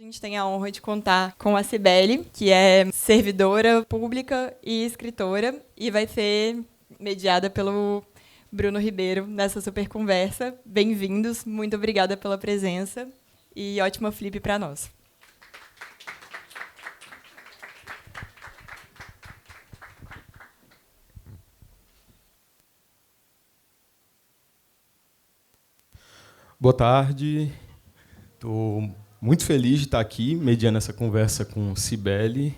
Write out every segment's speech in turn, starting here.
A gente tem a honra de contar com a Cibele, que é servidora pública e escritora, e vai ser mediada pelo Bruno Ribeiro nessa super conversa. Bem-vindos, muito obrigada pela presença e ótima flip para nós. Boa tarde, estou muito feliz de estar aqui mediando essa conversa com Cibele.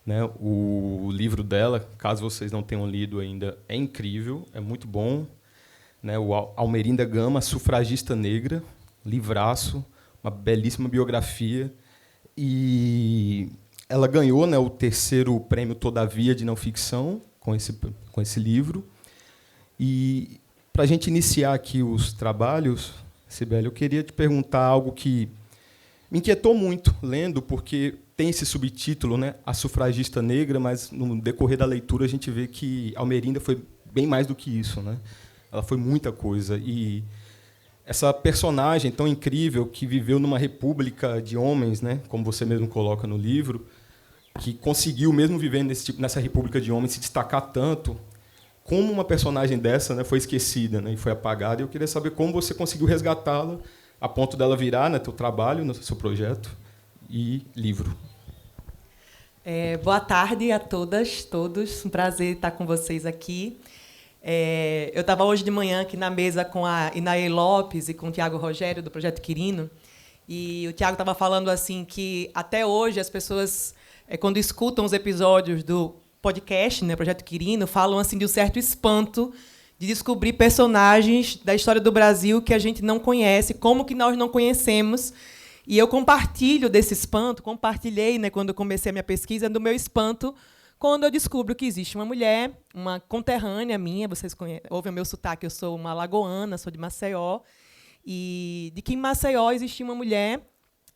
Né? O livro dela, caso vocês não tenham lido ainda, é incrível, é muito bom. Né? O Almerinda Gama, Sufragista Negra, livraço, uma belíssima biografia. E ela ganhou, né, o 3º prêmio Todavia de não ficção com esse livro. E, para a gente iniciar aqui os trabalhos, Cibele, eu queria te perguntar algo que me inquietou muito lendo, porque tem esse subtítulo, né, A Sufragista Negra, mas no decorrer da leitura a gente vê que Almerinda foi bem mais do que isso, né? Ela foi muita coisa. E essa personagem tão incrível que viveu numa república de homens, né, como você mesmo coloca no livro, que conseguiu, mesmo vivendo nessa república de homens, se destacar tanto, como uma personagem dessa, né, foi esquecida, né, e foi apagada. E eu queria saber como você conseguiu resgatá-la a ponto dela virar, né, teu trabalho, no seu projeto e livro. Boa tarde a todas, todos. Um prazer estar com vocês aqui. Eu estava hoje de manhã aqui na mesa com a Inaê Lopes e com o Tiago Rogério, do Projeto Quirino, e o Tiago estava falando assim que, até hoje, as pessoas, quando escutam os episódios do podcast, né, Projeto Quirino, falam assim de um certo espanto de descobrir personagens da história do Brasil que a gente não conhece, como que nós não conhecemos. E eu compartilho desse espanto, compartilhei, né, quando eu comecei a minha pesquisa, do meu espanto quando eu descubro que existe uma mulher, uma conterrânea minha, vocês ouvem o meu sotaque, eu sou uma alagoana, sou de Maceió, e de que em Maceió existia uma mulher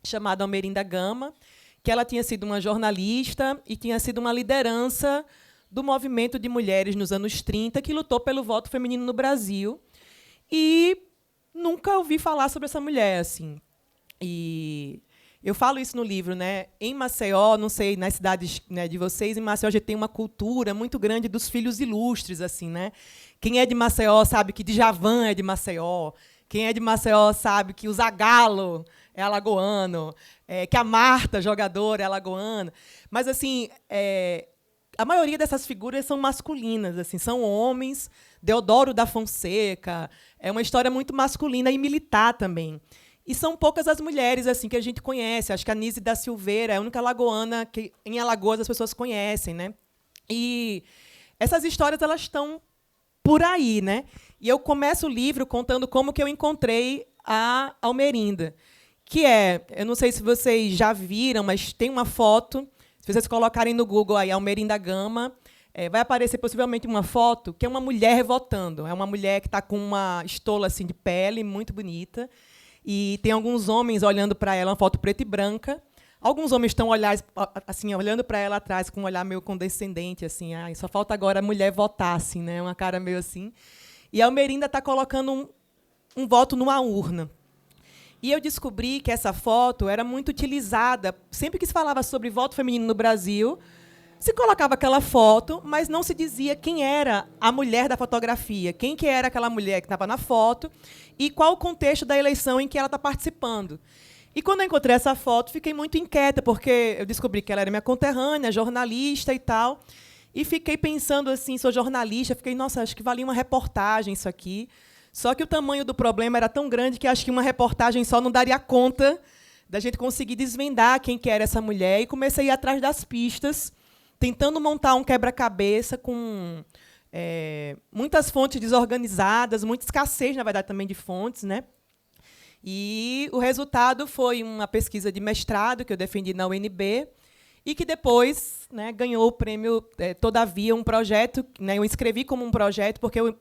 chamada Almerinda Gama, que ela tinha sido uma jornalista e tinha sido uma liderança do movimento de mulheres nos anos 30, que lutou pelo voto feminino no Brasil. E nunca ouvi falar sobre essa mulher, assim. E eu falo isso no livro, né? Em Maceió, não sei, nas cidades, né, de vocês, em Maceió a gente tem uma cultura muito grande dos filhos ilustres, assim, né? Quem é de Maceió sabe que Djavan é de Maceió. Quem é de Maceió sabe que o Zagallo é alagoano, que a Marta, jogadora, é alagoana. Mas, assim, a maioria dessas figuras são masculinas, assim, são homens. Deodoro da Fonseca, é uma história muito masculina e militar também. E são poucas as mulheres assim que a gente conhece. Acho que a Nise da Silveira é a única alagoana que em Alagoas as pessoas conhecem, né? E essas histórias elas estão por aí, né? E eu começo o livro contando como que eu encontrei a Almerinda, que eu não sei se vocês já viram, mas tem uma foto. Se vocês colocarem no Google aí Almerinda Gama, vai aparecer possivelmente uma foto que é uma mulher votando. É uma mulher que está com uma estola assim de pele muito bonita. E tem alguns homens olhando para ela, uma foto preta e branca. Alguns homens estão assim, olhando para ela atrás com um olhar meio condescendente, assim, só falta agora a mulher votar, assim, né? Uma cara meio assim. E a Almerinda está colocando um voto numa urna. E eu descobri que essa foto era muito utilizada. Sempre que se falava sobre voto feminino no Brasil, se colocava aquela foto, mas não se dizia quem era a mulher da fotografia, quem que era aquela mulher que estava na foto e qual o contexto da eleição em que ela está participando. E, quando eu encontrei essa foto, fiquei muito inquieta, porque eu descobri que ela era minha conterrânea, jornalista e tal, e fiquei pensando assim, sou jornalista, fiquei, nossa, acho que valia uma reportagem isso aqui. Só que o tamanho do problema era tão grande que acho que uma reportagem só não daria conta da gente conseguir desvendar quem que era essa mulher, e comecei a ir atrás das pistas, tentando montar um quebra-cabeça com muitas fontes desorganizadas, muita escassez, na verdade, também de fontes, né? E o resultado foi uma pesquisa de mestrado que eu defendi na UNB e que depois, né, ganhou o prêmio Todavia, um projeto, né, eu escrevi como um projeto porque eu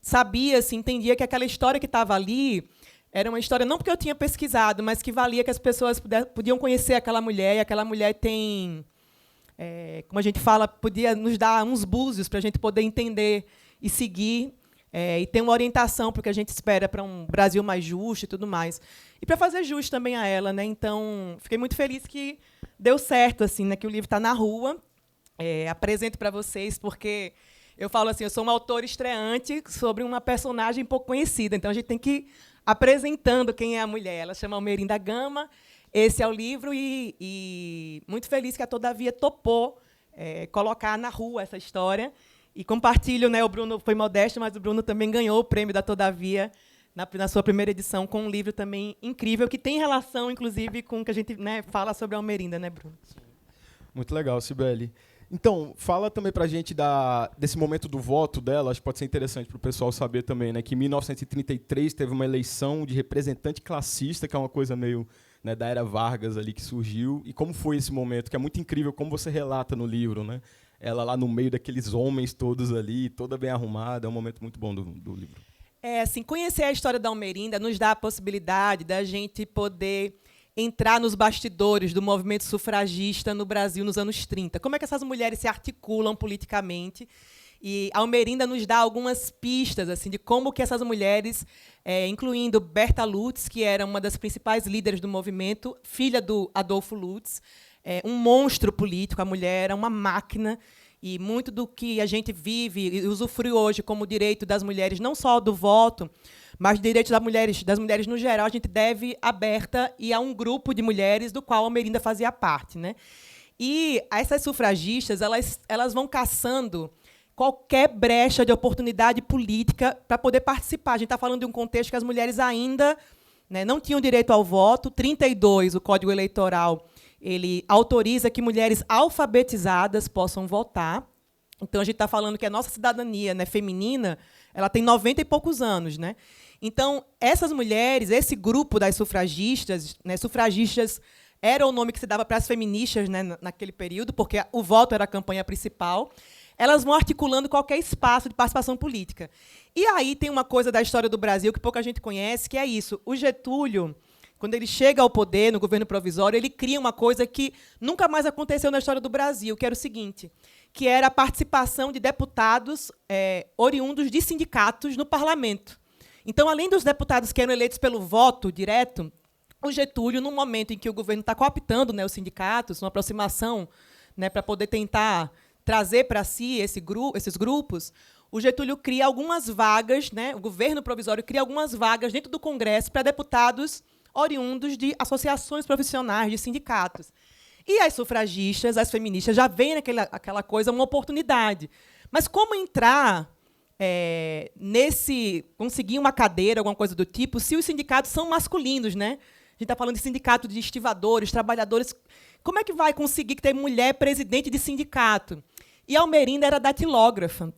sabia, assim, entendia que aquela história que estava ali era uma história, não porque eu tinha pesquisado, mas que valia que as pessoas podiam conhecer aquela mulher, e aquela mulher tem... como a gente fala, podia nos dar uns búzios para a gente poder entender e seguir e tem uma orientação para o que a gente espera para um Brasil mais justo e tudo mais. E para fazer jus também a ela, né? Então, fiquei muito feliz que deu certo, assim, né? Que o livro está na rua. Apresento para vocês, porque eu falo assim, eu sou uma autora estreante sobre uma personagem pouco conhecida, então a gente tem que ir apresentando quem é a mulher. Ela chama Almerinda Gama, esse é o livro, e muito feliz que a Todavia topou colocar na rua essa história. E compartilho, né, o Bruno foi modesto, mas o Bruno também ganhou o prêmio da Todavia na sua primeira edição, com um livro também incrível, que tem relação, inclusive, com o que a gente, né, fala sobre a Almerinda, né, Bruno? Muito legal, Cibele. Então, fala também para a gente desse momento do voto dela, acho que pode ser interessante para o pessoal saber também, né, que em 1933 teve uma eleição de representante classista, que é uma coisa meio, né, da era Vargas ali que surgiu, e como foi esse momento, que é muito incrível, como você relata no livro, né? Ela lá no meio daqueles homens todos ali, toda bem arrumada, é um momento muito bom do livro. Assim, conhecer a história da Almerinda nos dá a possibilidade da gente poder entrar nos bastidores do movimento sufragista no Brasil nos anos 30. Como é que essas mulheres se articulam politicamente? E a Almerinda nos dá algumas pistas assim, de como que essas mulheres, incluindo Berta Lutz, que era uma das principais líderes do movimento, filha do Adolfo Lutz, um monstro político, a mulher era uma máquina, e muito do que a gente vive e usufrui hoje como direito das mulheres, não só do voto, mas direitos das mulheres no geral, a gente deve a Berta e a um grupo de mulheres do qual a Almerinda fazia parte, né? E essas sufragistas, elas vão caçando qualquer brecha de oportunidade política para poder participar. A gente está falando de um contexto que as mulheres ainda, né, não tinham direito ao voto. 32, o Código Eleitoral, ele autoriza que mulheres alfabetizadas possam votar. Então, a gente está falando que a nossa cidadania, né, feminina, ela tem 90 e poucos anos, né? Então, essas mulheres, esse grupo das sufragistas, né, sufragistas era o nome que se dava para as feministas, né, naquele período, porque o voto era a campanha principal, elas vão articulando qualquer espaço de participação política. E aí tem uma coisa da história do Brasil que pouca gente conhece, que é isso. O Getúlio, quando ele chega ao poder, no governo provisório, ele cria uma coisa que nunca mais aconteceu na história do Brasil, que era o seguinte, que era a participação de deputados oriundos de sindicatos no parlamento. Então, além dos deputados que eram eleitos pelo voto direto, o Getúlio, no momento em que o governo está cooptando, né, os sindicatos, uma aproximação, né, para poder tentar trazer para si esses grupos, o Getúlio cria algumas vagas, né, o governo provisório cria algumas vagas dentro do Congresso para deputados oriundos de associações profissionais, de sindicatos. E as sufragistas, as feministas, já veem aquela coisa, uma oportunidade. Mas como entrar conseguir uma cadeira, alguma coisa do tipo, se os sindicatos são masculinos, né? A gente está falando de sindicato de estivadores, trabalhadores. Como é que vai conseguir ter mulher presidente de sindicato? E a Almerinda era datilógrafa,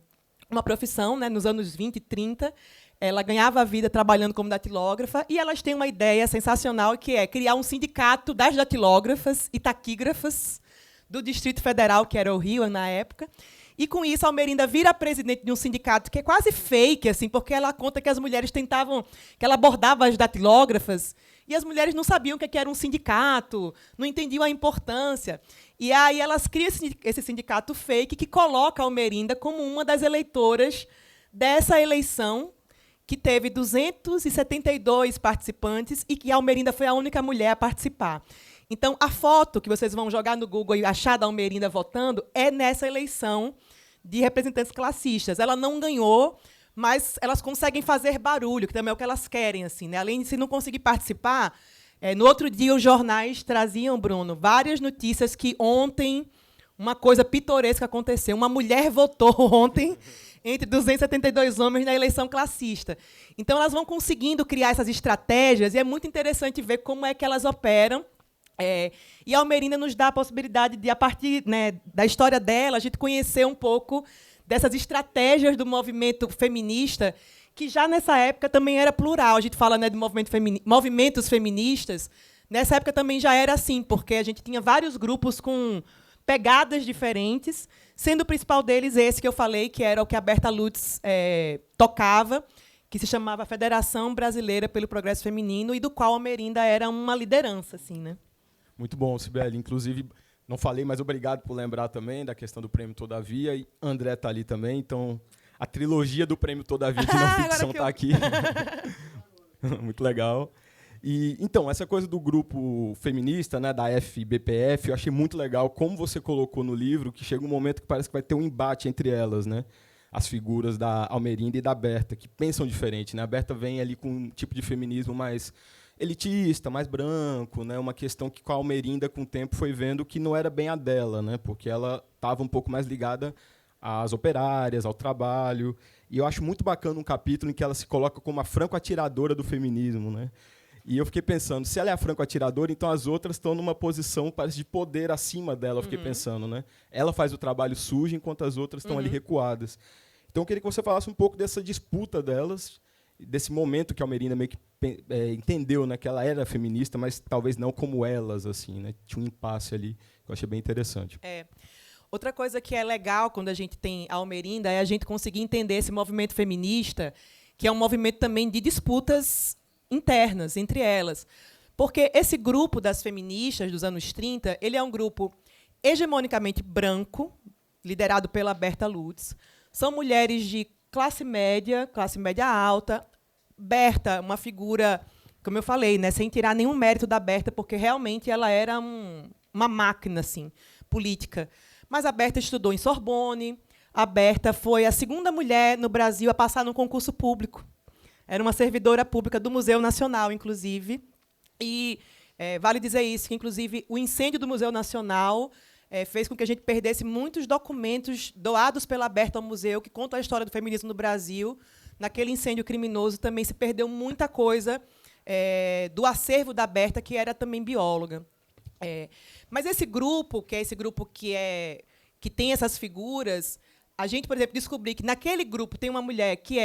uma profissão, né, nos anos 20 e 30. Ela ganhava a vida trabalhando como datilógrafa, e elas têm uma ideia sensacional, que é criar um sindicato das datilógrafas e taquígrafas do Distrito Federal, que era o Rio na época. E, com isso, a Almerinda vira presidente de um sindicato que é quase fake, assim, porque ela conta que as mulheres tentavam, que ela abordava as datilógrafas, e as mulheres não sabiam o que era um sindicato, não entendiam a importância. E aí elas criam esse sindicato fake que coloca a Almerinda como uma das eleitoras dessa eleição, que teve 272 participantes e que a Almerinda foi a única mulher a participar. Então, a foto que vocês vão jogar no Google e achar da Almerinda votando é nessa eleição de representantes classistas. Ela não ganhou, mas elas conseguem fazer barulho, que também é o que elas querem, assim, né? Além de se não conseguir participar, no outro dia os jornais traziam, Bruno, várias notícias que ontem uma coisa pitoresca aconteceu. Uma mulher votou ontem entre 272 homens na eleição classista. Então, elas vão conseguindo criar essas estratégias, e é muito interessante ver como é que elas operam. E a Almerinda nos dá a possibilidade de, a partir, né, da história dela, a gente conhecer um pouco dessas estratégias do movimento feminista, que já nessa época também era plural. A gente fala, né, de movimentos feministas. Nessa época também já era assim, porque a gente tinha vários grupos com pegadas diferentes, sendo o principal deles esse que eu falei, que era o que a Berta Lutz tocava, que se chamava Federação Brasileira pelo Progresso Feminino, e do qual a Almerinda era uma liderança, assim, né? Muito bom, Cibele. Inclusive, não falei, mas obrigado por lembrar também da questão do prêmio Todavia. E André está ali também, então a trilogia do Prêmio Todavia de Não Ficção está aqui. Muito legal. E, então, essa coisa do grupo feminista, né, da FBPF, eu achei muito legal como você colocou no livro, que chega um momento que parece que vai ter um embate entre elas, né? As figuras da Almerinda e da Berta, que pensam diferente, né? A Berta vem ali com um tipo de feminismo mais elitista, mais branco, né? Uma questão que com a Almerinda, com o tempo, foi vendo que não era bem a dela, né? Porque ela estava um pouco mais ligada às operárias, ao trabalho. E eu acho muito bacana um capítulo em que ela se coloca como a franco-atiradora do feminismo, né? E eu fiquei pensando, se ela é a franco-atiradora, então as outras estão numa posição, parece, de poder acima dela, eu fiquei pensando, né? Ela faz o trabalho sujo, enquanto as outras estão ali recuadas. Então eu queria que você falasse um pouco dessa disputa delas, desse momento que a Almerinda meio que entendeu, né, que ela era feminista, mas talvez não como elas, assim, né? Tinha um impasse ali que eu achei bem interessante. Outra coisa que é legal quando a gente tem a Almerinda é a gente conseguir entender esse movimento feminista, que é um movimento também de disputas internas entre elas. Porque esse grupo das feministas dos anos 30, ele é um grupo hegemonicamente branco, liderado pela Berta Lutz. São mulheres de classe média alta. Berta, uma figura, como eu falei, né, sem tirar nenhum mérito da Berta, porque realmente ela era uma máquina assim, política. Mas a Berta estudou em Sorbonne. A Berta foi a segunda mulher no Brasil a passar num concurso público. Era uma servidora pública do Museu Nacional, inclusive. E vale dizer isso, que, inclusive, o incêndio do Museu Nacional fez com que a gente perdesse muitos documentos doados pela Berta ao museu, que contam a história do feminismo no Brasil. Naquele incêndio criminoso também se perdeu muita coisa do acervo da Berta, que era também bióloga. Mas esse grupo, que é esse grupo que tem essas figuras, a gente, por exemplo, descobriu que naquele grupo tem uma mulher que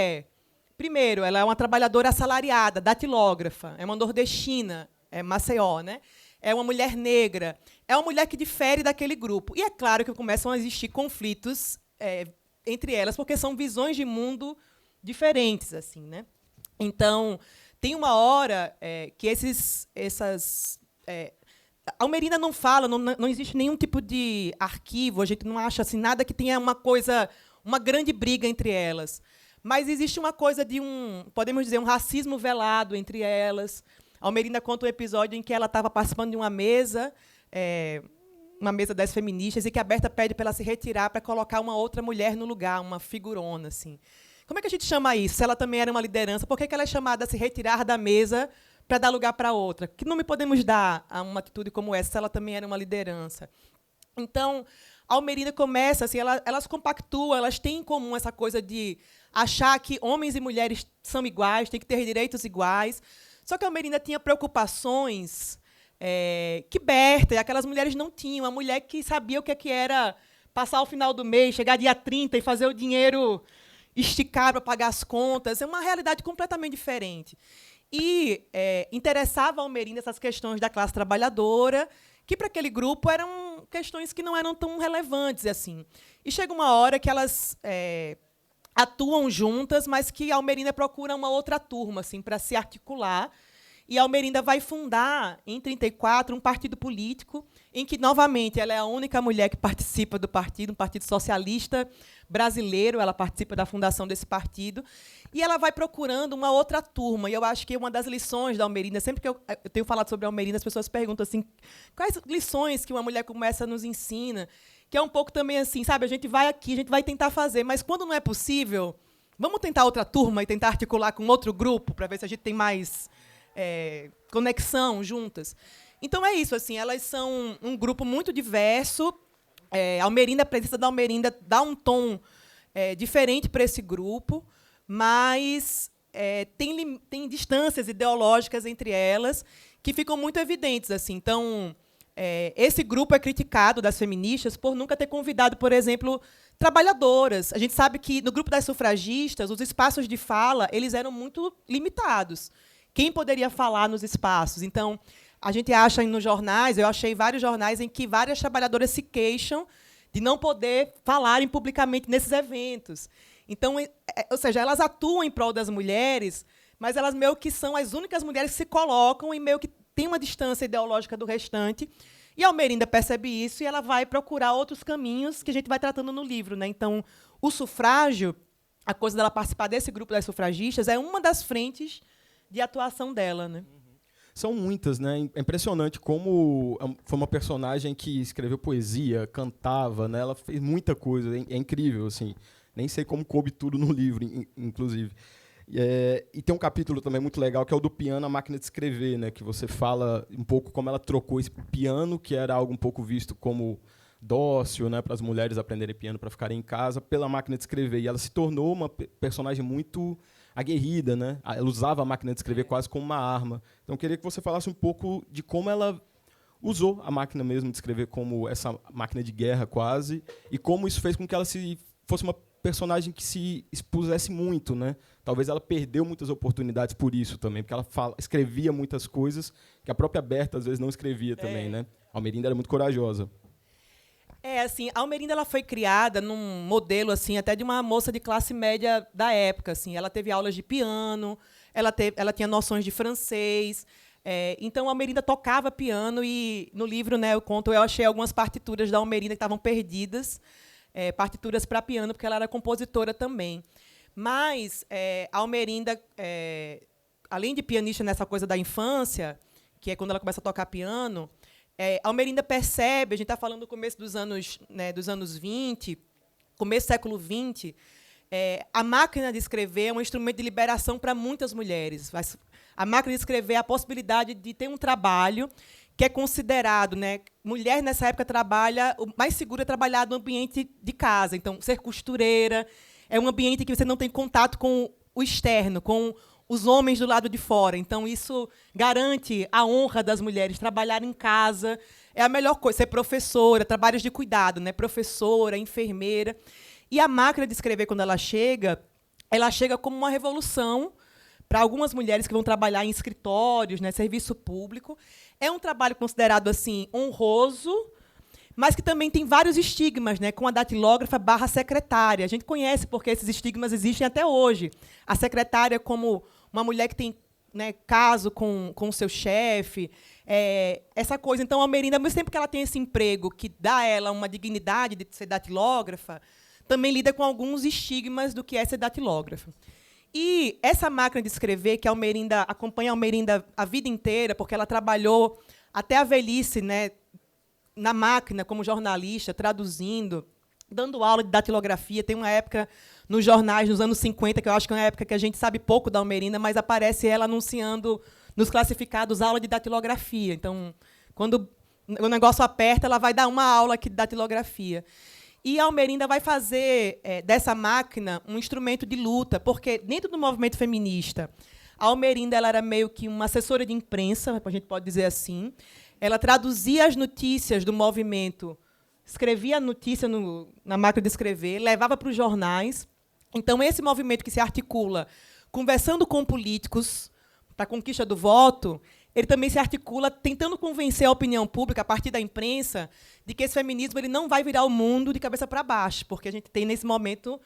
primeiro, ela é uma trabalhadora assalariada, datilógrafa, é uma nordestina, é Maceió, né? É uma mulher negra, é uma mulher que difere daquele grupo. E é claro que começam a existir conflitos entre elas, porque são visões de mundo diferentes, assim, né? Então, tem uma hora que a Almerinda não fala, não existe nenhum tipo de arquivo, a gente não acha assim, nada que tenha uma grande briga entre elas. Mas existe uma coisa de podemos dizer, um racismo velado entre elas. A Almerinda conta um episódio em que ela estava participando de uma mesa das feministas, e que a Berta pede para ela se retirar para colocar uma outra mulher no lugar, uma figurona, assim. Como é que a gente chama isso? Se ela também era uma liderança, por que ela é chamada a se retirar da mesa para dar lugar para outra? Que nome podemos dar a uma atitude como essa, se ela também era uma liderança? Então, a Almerinda começa, assim, elas compactuam, elas têm em comum essa coisa de achar que homens e mulheres são iguais, têm que ter direitos iguais. Só que a Almerinda tinha preocupações que Berta e aquelas mulheres não tinham. A mulher que sabia o que era passar o final do mês, chegar dia 30 e fazer o dinheiro esticar para pagar as contas. É uma realidade completamente diferente. E interessava a Almerinda essas questões da classe trabalhadora, que para aquele grupo eram questões que não eram tão relevantes assim. E chega uma hora que elas atuam juntas, mas que a Almerinda procura uma outra turma assim, para se articular. E a Almerinda vai fundar, em 1934, um partido político, em que, novamente, ela é a única mulher que participa do partido, um partido socialista brasileiro. Ela participa da fundação desse partido. E ela vai procurando uma outra turma. E eu acho que uma das lições da Almerinda, sempre que eu tenho falado sobre a Almerinda, as pessoas perguntam assim, quais lições que uma mulher como essa nos ensina? Que é um pouco também assim, sabe, a gente vai aqui, a gente vai tentar fazer, mas quando não é possível, vamos tentar outra turma e tentar articular com outro grupo para ver se a gente tem mais conexão juntas. Então é isso, assim, elas são um grupo muito diverso. A Almerinda, a presença da Almerinda dá um tom diferente para esse grupo, mas tem distâncias ideológicas entre elas que ficam muito evidentes, assim. Então, esse grupo é criticado das feministas por nunca ter convidado, por exemplo, trabalhadoras. A gente sabe que no grupo das sufragistas os espaços de fala eles eram muito limitados. Quem poderia falar nos espaços? Então, a gente acha nos jornais, eu achei vários jornais em que várias trabalhadoras se queixam de não poder falarem publicamente nesses eventos. Então, ou seja, elas atuam em prol das mulheres, mas elas meio que são as únicas mulheres que se colocam e meio que têm uma distância ideológica do restante. E a Almerinda percebe isso e ela vai procurar outros caminhos que a gente vai tratando no livro, né? Então, o sufrágio a coisa dela participar desse grupo das sufragistas é uma das frentes de atuação dela, né? São muitas, né? É impressionante como foi uma personagem que escreveu poesia, cantava, né? Ela fez muita coisa, é incrível, assim. Nem sei como coube tudo no livro, inclusive. E tem um capítulo também muito legal, que é o do piano, a máquina de escrever, né? Que você fala um pouco como ela trocou esse piano, que era algo um pouco visto como dócil, né, para as mulheres aprenderem piano para ficarem em casa, pela máquina de escrever. E ela se tornou uma personagem muito aguerrida, né? Ela usava a máquina de escrever quase como uma arma. Então, eu queria que você falasse um pouco de como ela usou a máquina mesmo de escrever como essa máquina de guerra quase, e como isso fez com que ela fosse uma personagem que se expusesse muito, né? Talvez ela perdeu muitas oportunidades por isso também, porque ela escrevia muitas coisas que a própria Berta às vezes não escrevia também, né? A Almerinda era muito corajosa. Assim, a Almerinda ela foi criada num modelo assim até de uma moça de classe média da época, assim. Ela teve aulas de piano, ela tinha noções de francês. Então a Almerinda tocava piano e no livro, né, eu achei algumas partituras da Almerinda que estavam perdidas, partituras para piano, porque ela era compositora também. Mas a Almerinda, além de pianista nessa coisa da infância, que é quando ela começa a tocar piano, a Almerinda percebe, a gente está falando do começo dos anos 20, começo do século XX, a máquina de escrever é um instrumento de liberação para muitas mulheres. A máquina de escrever é a possibilidade de ter um trabalho que é considerado, né, mulher nessa época o mais seguro é trabalhar no ambiente de casa. Então, ser costureira é um ambiente que você não tem contato com o externo, com os homens do lado de fora. Então, isso garante a honra das mulheres. Trabalhar em casa é a melhor coisa. Ser professora, trabalhos de cuidado, né? Professora, enfermeira. E a máquina de escrever, quando ela chega como uma revolução para algumas mulheres que vão trabalhar em escritórios, né? Serviço público. É um trabalho considerado assim honroso, mas que também tem vários estigmas, né, com a datilógrafa / secretária. A gente conhece porque esses estigmas existem até hoje. A secretária como uma mulher que tem, né, caso com o seu chefe, essa coisa. Então, a Almerinda, ao mesmo tempo que ela tem esse emprego que dá a ela uma dignidade de ser datilógrafa, também lida com alguns estigmas do que é ser datilógrafa. E essa máquina de escrever, que a Almerinda acompanha a Almerinda a vida inteira, porque ela trabalhou até a velhice, né, na máquina, como jornalista, traduzindo, dando aula de datilografia. Tem uma época nos jornais, nos anos 50, que eu acho que é uma época que a gente sabe pouco da Almerinda, mas aparece ela anunciando nos classificados aula de datilografia. Então, quando o negócio aperta, ela vai dar uma aula aqui de datilografia. E a Almerinda vai fazer dessa máquina um instrumento de luta, porque dentro do movimento feminista, a Almerinda ela era meio que uma assessora de imprensa, a gente pode dizer assim. Ela traduzia as notícias do movimento, escrevia a notícia na máquina de escrever, levava para os jornais. Então, esse movimento que se articula conversando com políticos para a conquista do voto, ele também se articula tentando convencer a opinião pública, a partir da imprensa, de que esse feminismo ele não vai virar o mundo de cabeça para baixo, porque a gente tem, nesse momento,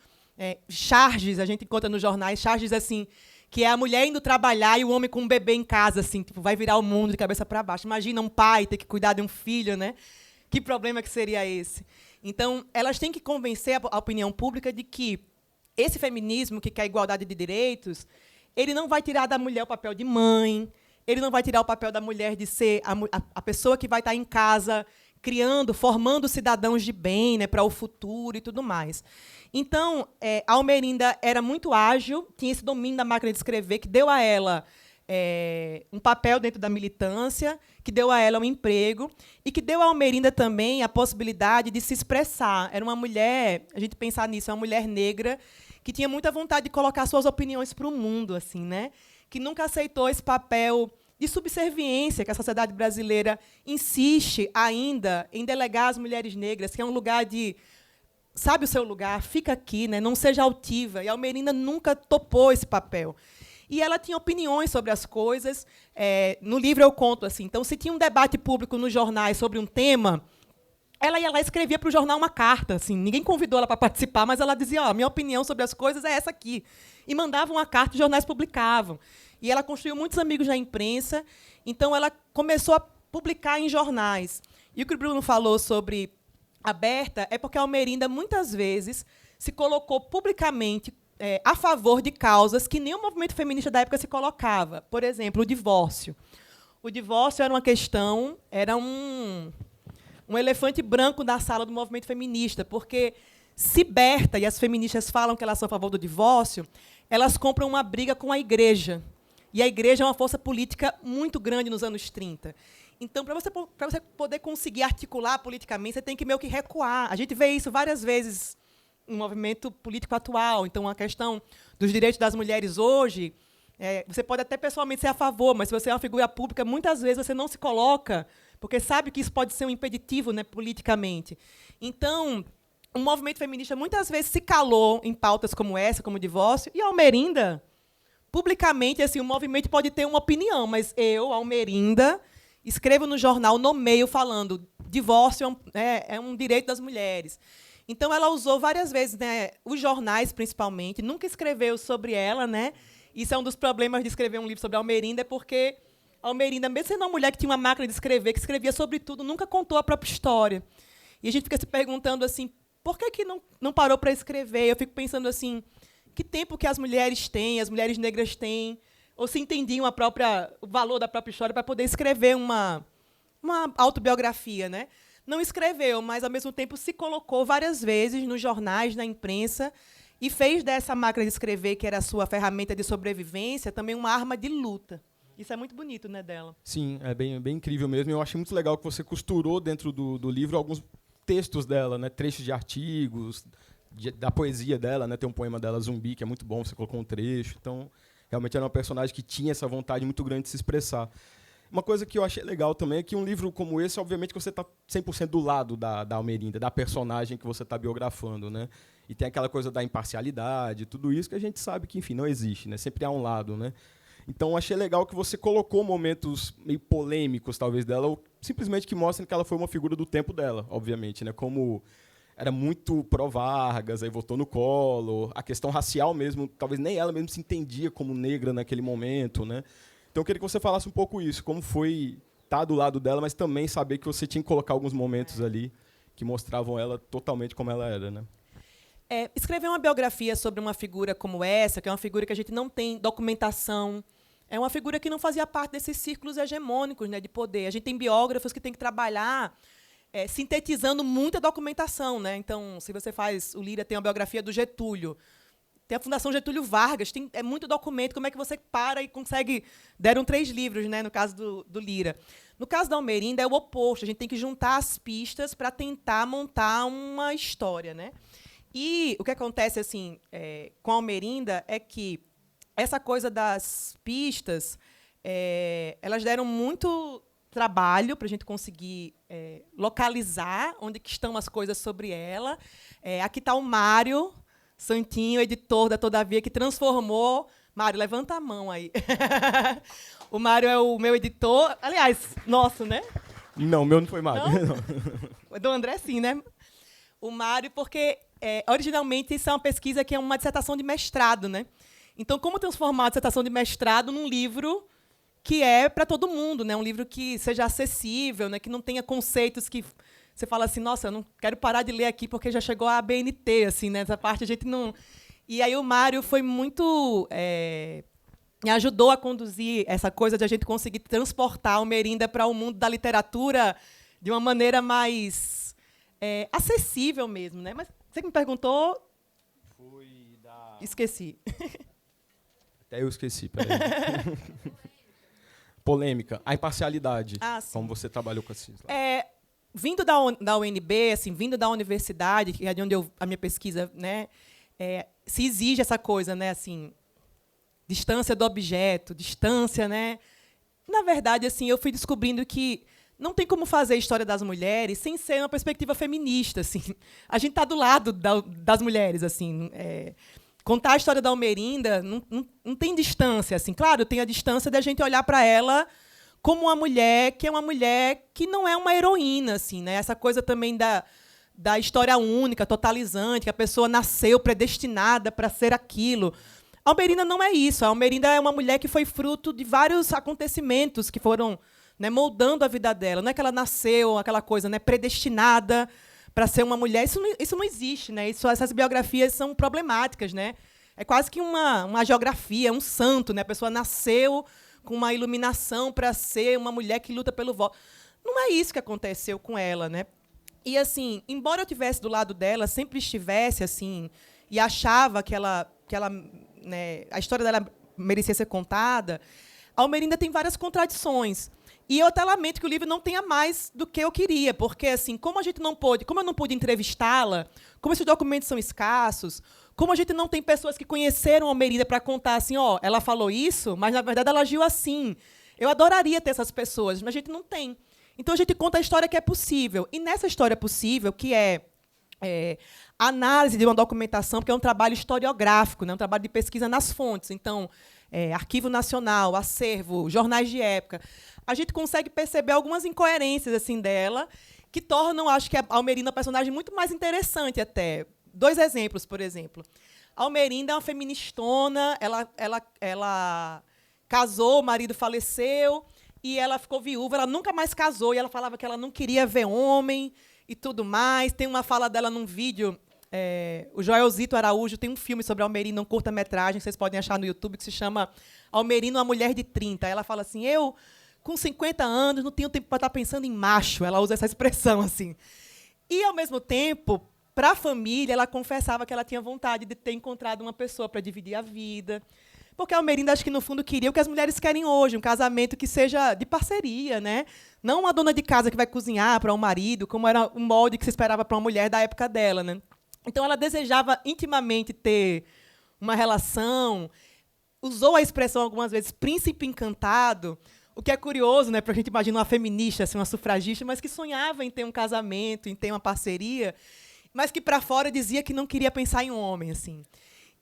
charges, a gente encontra nos jornais, charges assim, que é a mulher indo trabalhar e o homem com um bebê em casa, assim, tipo, vai virar o mundo de cabeça para baixo. Imagina um pai ter que cuidar de um filho, né? Que problema que seria esse? Então, elas têm que convencer a opinião pública de que esse feminismo, que quer a igualdade de direitos, ele não vai tirar da mulher o papel de mãe, ele não vai tirar o papel da mulher de ser a pessoa que vai estar em casa criando, formando cidadãos de bem, né, para o futuro e tudo mais. Então, a Almerinda era muito ágil, tinha esse domínio da máquina de escrever, que deu a ela um papel dentro da militância, que deu a ela um emprego, e que deu a Almerinda também a possibilidade de se expressar. Era uma mulher, a gente pensar nisso, uma mulher negra, que tinha muita vontade de colocar suas opiniões para o mundo, assim, né? Que nunca aceitou esse papel de subserviência que a sociedade brasileira insiste ainda em delegar às mulheres negras, que é um lugar de sabe o seu lugar, fica aqui, né? Não seja altiva. E a Almerinda nunca topou esse papel. E ela tinha opiniões sobre as coisas. No livro eu conto assim. Então, se tinha um debate público nos jornais sobre um tema, ela ia lá e escrevia para o jornal uma carta. Assim, ninguém convidou ela para participar, mas ela dizia: minha opinião sobre as coisas é essa aqui. E mandava uma carta e os jornais publicavam. E ela construiu muitos amigos na imprensa. Então, ela começou a publicar em jornais. E o que o Bruno falou sobre a Berta é porque a Almerinda, muitas vezes, se colocou publicamente a favor de causas que nem o movimento feminista da época se colocava. Por exemplo, o divórcio. O divórcio era uma questão, era um elefante branco na sala do movimento feminista, porque se Berta e as feministas falam que elas são a favor do divórcio, elas compram uma briga com a igreja. E a igreja é uma força política muito grande nos anos 30. Então, para você poder conseguir articular politicamente, você tem que meio que recuar. A gente vê isso várias vezes no movimento político atual. Então, a questão dos direitos das mulheres hoje, você pode até pessoalmente ser a favor, mas se você é uma figura pública, muitas vezes você não se coloca, porque sabe que isso pode ser um impeditivo, né, politicamente. Então, o movimento feminista muitas vezes se calou em pautas como essa, como o divórcio, e a Almerinda, publicamente, assim, o movimento pode ter uma opinião, mas eu, Almerinda, escrevo no jornal, no meio, falando divórcio é um direito das mulheres. Então, ela usou várias vezes, né, os jornais, principalmente, nunca escreveu sobre ela, né? Isso é um dos problemas de escrever um livro sobre a Almerinda, é porque a Almerinda, mesmo sendo uma mulher que tinha uma máquina de escrever, que escrevia sobre tudo, nunca contou a própria história. E a gente fica se perguntando assim, por que não parou para escrever? Eu fico pensando assim, que tempo que as mulheres têm, as mulheres negras têm, ou se entendiam o valor da própria história para poder escrever uma autobiografia, né? Não escreveu, mas, ao mesmo tempo, se colocou várias vezes nos jornais, na imprensa, e fez dessa máquina de escrever, que era a sua ferramenta de sobrevivência, também uma arma de luta. Isso é muito bonito, né, dela. Sim, é bem incrível mesmo. Eu achei muito legal que você costurou dentro do livro alguns textos dela, né, trechos de artigos, da poesia dela, né, tem um poema dela, Zumbi, que é muito bom, você colocou um trecho. Então, realmente era uma personagem que tinha essa vontade muito grande de se expressar. Uma coisa que eu achei legal também é que um livro como esse, obviamente, que você está 100% do lado da Almerinda, da personagem que você está biografando, né? E tem aquela coisa da imparcialidade, tudo isso que a gente sabe que, enfim, não existe, né? Sempre há um lado, né? Então, achei legal que você colocou momentos meio polêmicos, talvez, dela, ou simplesmente que mostrem que ela foi uma figura do tempo dela, obviamente, né? Como era muito pró-Vargas, aí votou no Collor, a questão racial mesmo, talvez nem ela mesmo se entendia como negra naquele momento, né? Então, eu queria que você falasse um pouco isso, como foi estar do lado dela, mas também saber que você tinha que colocar alguns momentos ali que mostravam ela totalmente como ela era, né? Escrever uma biografia sobre uma figura como essa, que é uma figura que a gente não tem documentação, é uma figura que não fazia parte desses círculos hegemônicos, né, de poder. A gente tem biógrafos que têm que trabalhar sintetizando muita documentação, né? Então, se você faz... O Lira tem uma biografia do Getúlio, tem a Fundação Getúlio Vargas, é muito documento. Como é que você para e consegue... Deram 3 livros, né, no caso do Lira. No caso da Almerinda, é o oposto. A gente tem que juntar as pistas para tentar montar uma história, né? E o que acontece assim, com a Almerinda é que essa coisa das pistas, elas deram muito trabalho para a gente conseguir localizar onde que estão as coisas sobre ela. Aqui está o Mário Santinho, editor da Todavia, que transformou... Mário, levanta a mão aí. O Mário é o meu editor. Aliás, nosso, né? Não, o meu não foi Mário. Não? Do André, sim, né? O Mário, porque... originalmente, isso é uma pesquisa que é uma dissertação de mestrado, né? Então, como transformar a dissertação de mestrado num livro que é para todo mundo, né? Um livro que seja acessível, né? Que não tenha conceitos que você fala assim, nossa, eu não quero parar de ler aqui porque já chegou a ABNT, assim, né? Essa parte a gente não... E aí o Mário foi muito... me ajudou a conduzir essa coisa de a gente conseguir transportar a Almerinda para o mundo da literatura de uma maneira mais acessível mesmo, né? Mas você que me perguntou... Foi da... Esqueci. Até eu esqueci, peraí. Polêmica, a imparcialidade, como você trabalhou com isso. Vindo da UNB, assim, vindo da universidade, que é de onde a minha pesquisa, né, se exige essa coisa, né, assim, distância do objeto, distância, né. Na verdade, assim, eu fui descobrindo que não tem como fazer a história das mulheres sem ser uma perspectiva feminista, assim. A gente está do lado das mulheres, assim. Contar a história da Almerinda não tem distância, assim. Claro, tem a distância da gente olhar para ela como uma mulher que é uma mulher que não é uma heroína, assim, né? Essa coisa também da história única, totalizante, que a pessoa nasceu predestinada para ser aquilo. A Almerinda não é isso. A Almerinda é uma mulher que foi fruto de vários acontecimentos que foram, né, moldando a vida dela. Não é que ela nasceu aquela coisa, né, predestinada para ser uma mulher. Isso não existe, né? Essas biografias são problemáticas, né? é quase que uma geografia, um santo, né? A pessoa nasceu com uma iluminação para ser uma mulher que luta pelo voto. Não é isso que aconteceu com ela, né? E assim, embora eu tivesse do lado dela, sempre estivesse assim, e achava que ela né, a história dela merecia ser contada, a Almerinda tem várias contradições. E eu até lamento que o livro não tenha mais do que eu queria, porque assim, como eu não pude entrevistá-la, como esses documentos são escassos, como a gente não tem pessoas que conheceram a Almerinda para contar assim, ó, ela falou isso, mas na verdade ela agiu assim. Eu adoraria ter essas pessoas, mas a gente não tem. Então a gente conta a história que é possível. E nessa história possível, que é análise de uma documentação, porque é um trabalho historiográfico, né, um trabalho de pesquisa nas fontes. Então, Arquivo Nacional, acervo, jornais de época, a gente consegue perceber algumas incoerências assim dela, que tornam, acho que, a Almerinda um personagem muito mais interessante até. 2 exemplos, por exemplo. A Almerinda é uma feministona, ela casou, o marido faleceu, e ela ficou viúva, ela nunca mais casou, e ela falava que ela não queria ver homem e tudo mais. Tem uma fala dela num vídeo, o Joelzito Araújo tem um filme sobre a Almerinda, um curta-metragem, que vocês podem achar no YouTube, que se chama Almerinda, uma mulher de 30. Ela fala assim, eu, com 50 anos, não tenho tempo para estar pensando em macho. Ela usa essa expressão assim. E, ao mesmo tempo, para a família, ela confessava que ela tinha vontade de ter encontrado uma pessoa para dividir a vida. Porque a Almerinda, acho que, no fundo, queria o que as mulheres querem hoje, um casamento que seja de parceria, né? Não uma dona de casa que vai cozinhar para um marido, como era o molde que se esperava para uma mulher da época dela, né? Então, ela desejava intimamente ter uma relação, usou a expressão, algumas vezes, príncipe encantado, o que é curioso, né, para a gente imaginar uma feminista, assim, uma sufragista, mas que sonhava em ter um casamento, em ter uma parceria, mas que, para fora, dizia que não queria pensar em um homem, assim.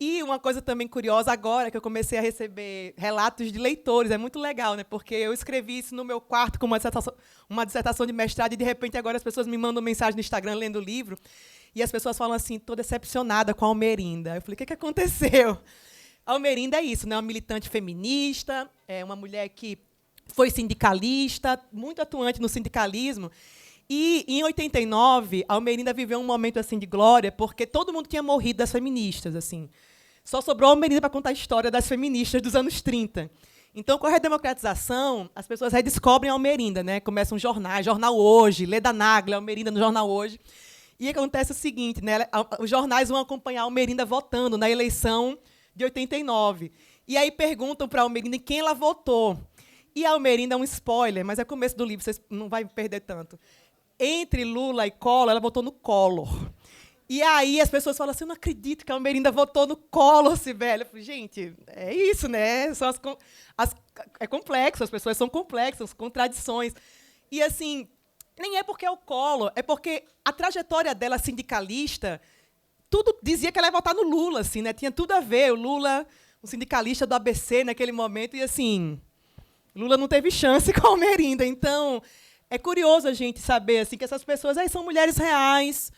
E uma coisa também curiosa, agora que eu comecei a receber relatos de leitores, é muito legal, né? Porque eu escrevi isso no meu quarto com uma dissertação de mestrado, e, de repente, agora as pessoas me mandam mensagem no Instagram lendo o livro, e as pessoas falam assim, estou decepcionada com a Almerinda. Eu falei, o que aconteceu? A Almerinda é isso, né? Uma militante feminista, é uma mulher que foi sindicalista, muito atuante no sindicalismo. E, em 89, a Almerinda viveu um momento assim de glória, porque todo mundo tinha morrido das feministas. Assim. Só sobrou a Almerinda para contar a história das feministas dos anos 30. Então, com a redemocratização, as pessoas redescobrem a Almerinda, né? Começam jornais, Jornal Hoje, Leda Nagler, Almerinda no Jornal Hoje. E acontece o seguinte, né? Os jornais vão acompanhar a Almerinda votando na eleição de 89. E aí perguntam para a Almerinda em quem ela votou. E a Almerinda é um spoiler, mas é começo do livro, vocês não vão perder tanto. Entre Lula e Collor, ela votou no Collor. E aí as pessoas falam assim, eu não acredito que a Almerinda votou no Collor, Sibeli. Eu falei, gente, é isso, né? É complexo, as pessoas são complexas, contradições. E, assim, nem é porque é o Collor, é porque a trajetória dela sindicalista, tudo dizia que ela ia votar no Lula, assim, né? Tinha tudo a ver. O Lula, um sindicalista do ABC naquele momento, e, assim, Lula não teve chance com a Almerinda. Então, é curioso a gente saber assim, que essas pessoas aí são mulheres reais,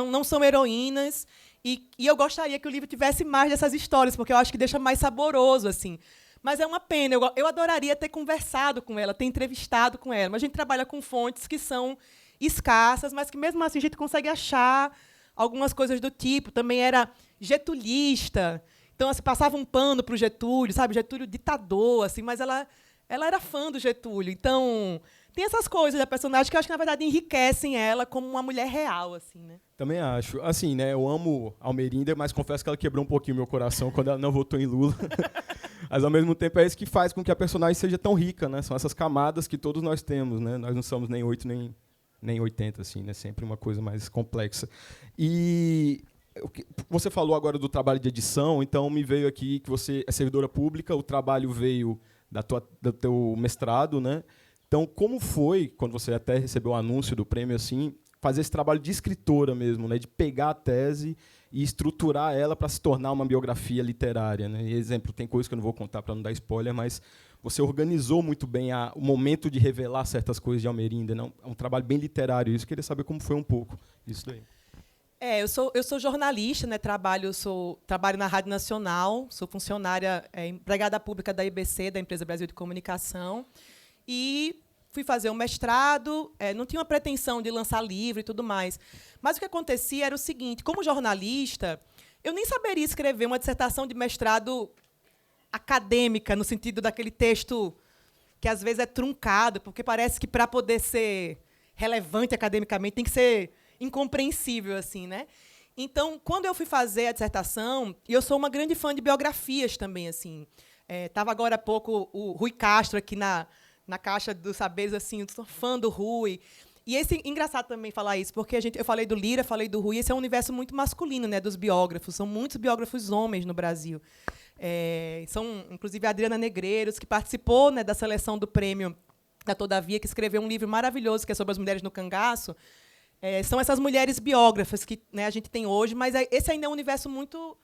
não são heroínas, e eu gostaria que o livro tivesse mais dessas histórias, porque eu acho que deixa mais saboroso. Assim. Mas é uma pena, eu adoraria ter conversado com ela, ter entrevistado com ela, mas a gente trabalha com fontes que são escassas, mas que, mesmo assim, a gente consegue achar algumas coisas do tipo. Também era getulista, então assim, passava um pano para o Getúlio, sabe? Getúlio ditador, assim, mas ela era fã do Getúlio. Então, tem essas coisas da personagem que eu acho que, na verdade, enriquecem ela como uma mulher real, assim, né? Também acho. Assim, né, eu amo a Almerinda, mas confesso que ela quebrou um pouquinho meu coração quando ela não votou em Lula. Mas, ao mesmo tempo, é isso que faz com que a personagem seja tão rica, né? São essas camadas que todos nós temos, né? Nós não somos nem 8 nem 80, assim, né? Sempre uma coisa mais complexa. E você falou agora do trabalho de edição, então me veio aqui que você é servidora pública, o trabalho veio do teu mestrado, né? Então, como foi, quando você até recebeu o anúncio do prêmio, assim, fazer esse trabalho de escritora mesmo, né? De pegar a tese e estruturar ela para se tornar uma biografia literária, né? E, exemplo, tem coisas que eu não vou contar para não dar spoiler, mas você organizou muito bem o momento de revelar certas coisas de Almerinda, né? É um trabalho bem literário, isso. Eu queria saber como foi um pouco isso daí. Eu sou jornalista, né? Trabalho na Rádio Nacional, sou funcionária, empregada pública da IBC, da Empresa Brasil de Comunicação, e fui fazer um mestrado, não tinha uma pretensão de lançar livro e tudo mais. Mas o que acontecia era o seguinte, como jornalista, eu nem saberia escrever uma dissertação de mestrado acadêmica, no sentido daquele texto que às vezes é truncado, porque parece que para poder ser relevante academicamente tem que ser incompreensível, assim, né? Então, quando eu fui fazer a dissertação, e eu sou uma grande fã de biografias também, assim. Estava agora há pouco o Rui Castro aqui na Caixa dos Saberes, assim, eu sou fã do Rui. E engraçado também falar isso, porque eu falei do Lira, falei do Rui, esse é um universo muito masculino, né, dos biógrafos. São muitos biógrafos homens no Brasil. São, inclusive, a Adriana Negreiros, que participou, né, da seleção do prêmio da Todavia, que escreveu um livro maravilhoso que é sobre as mulheres no cangaço. São essas mulheres biógrafas que, né, a gente tem hoje, mas esse ainda é um universo muito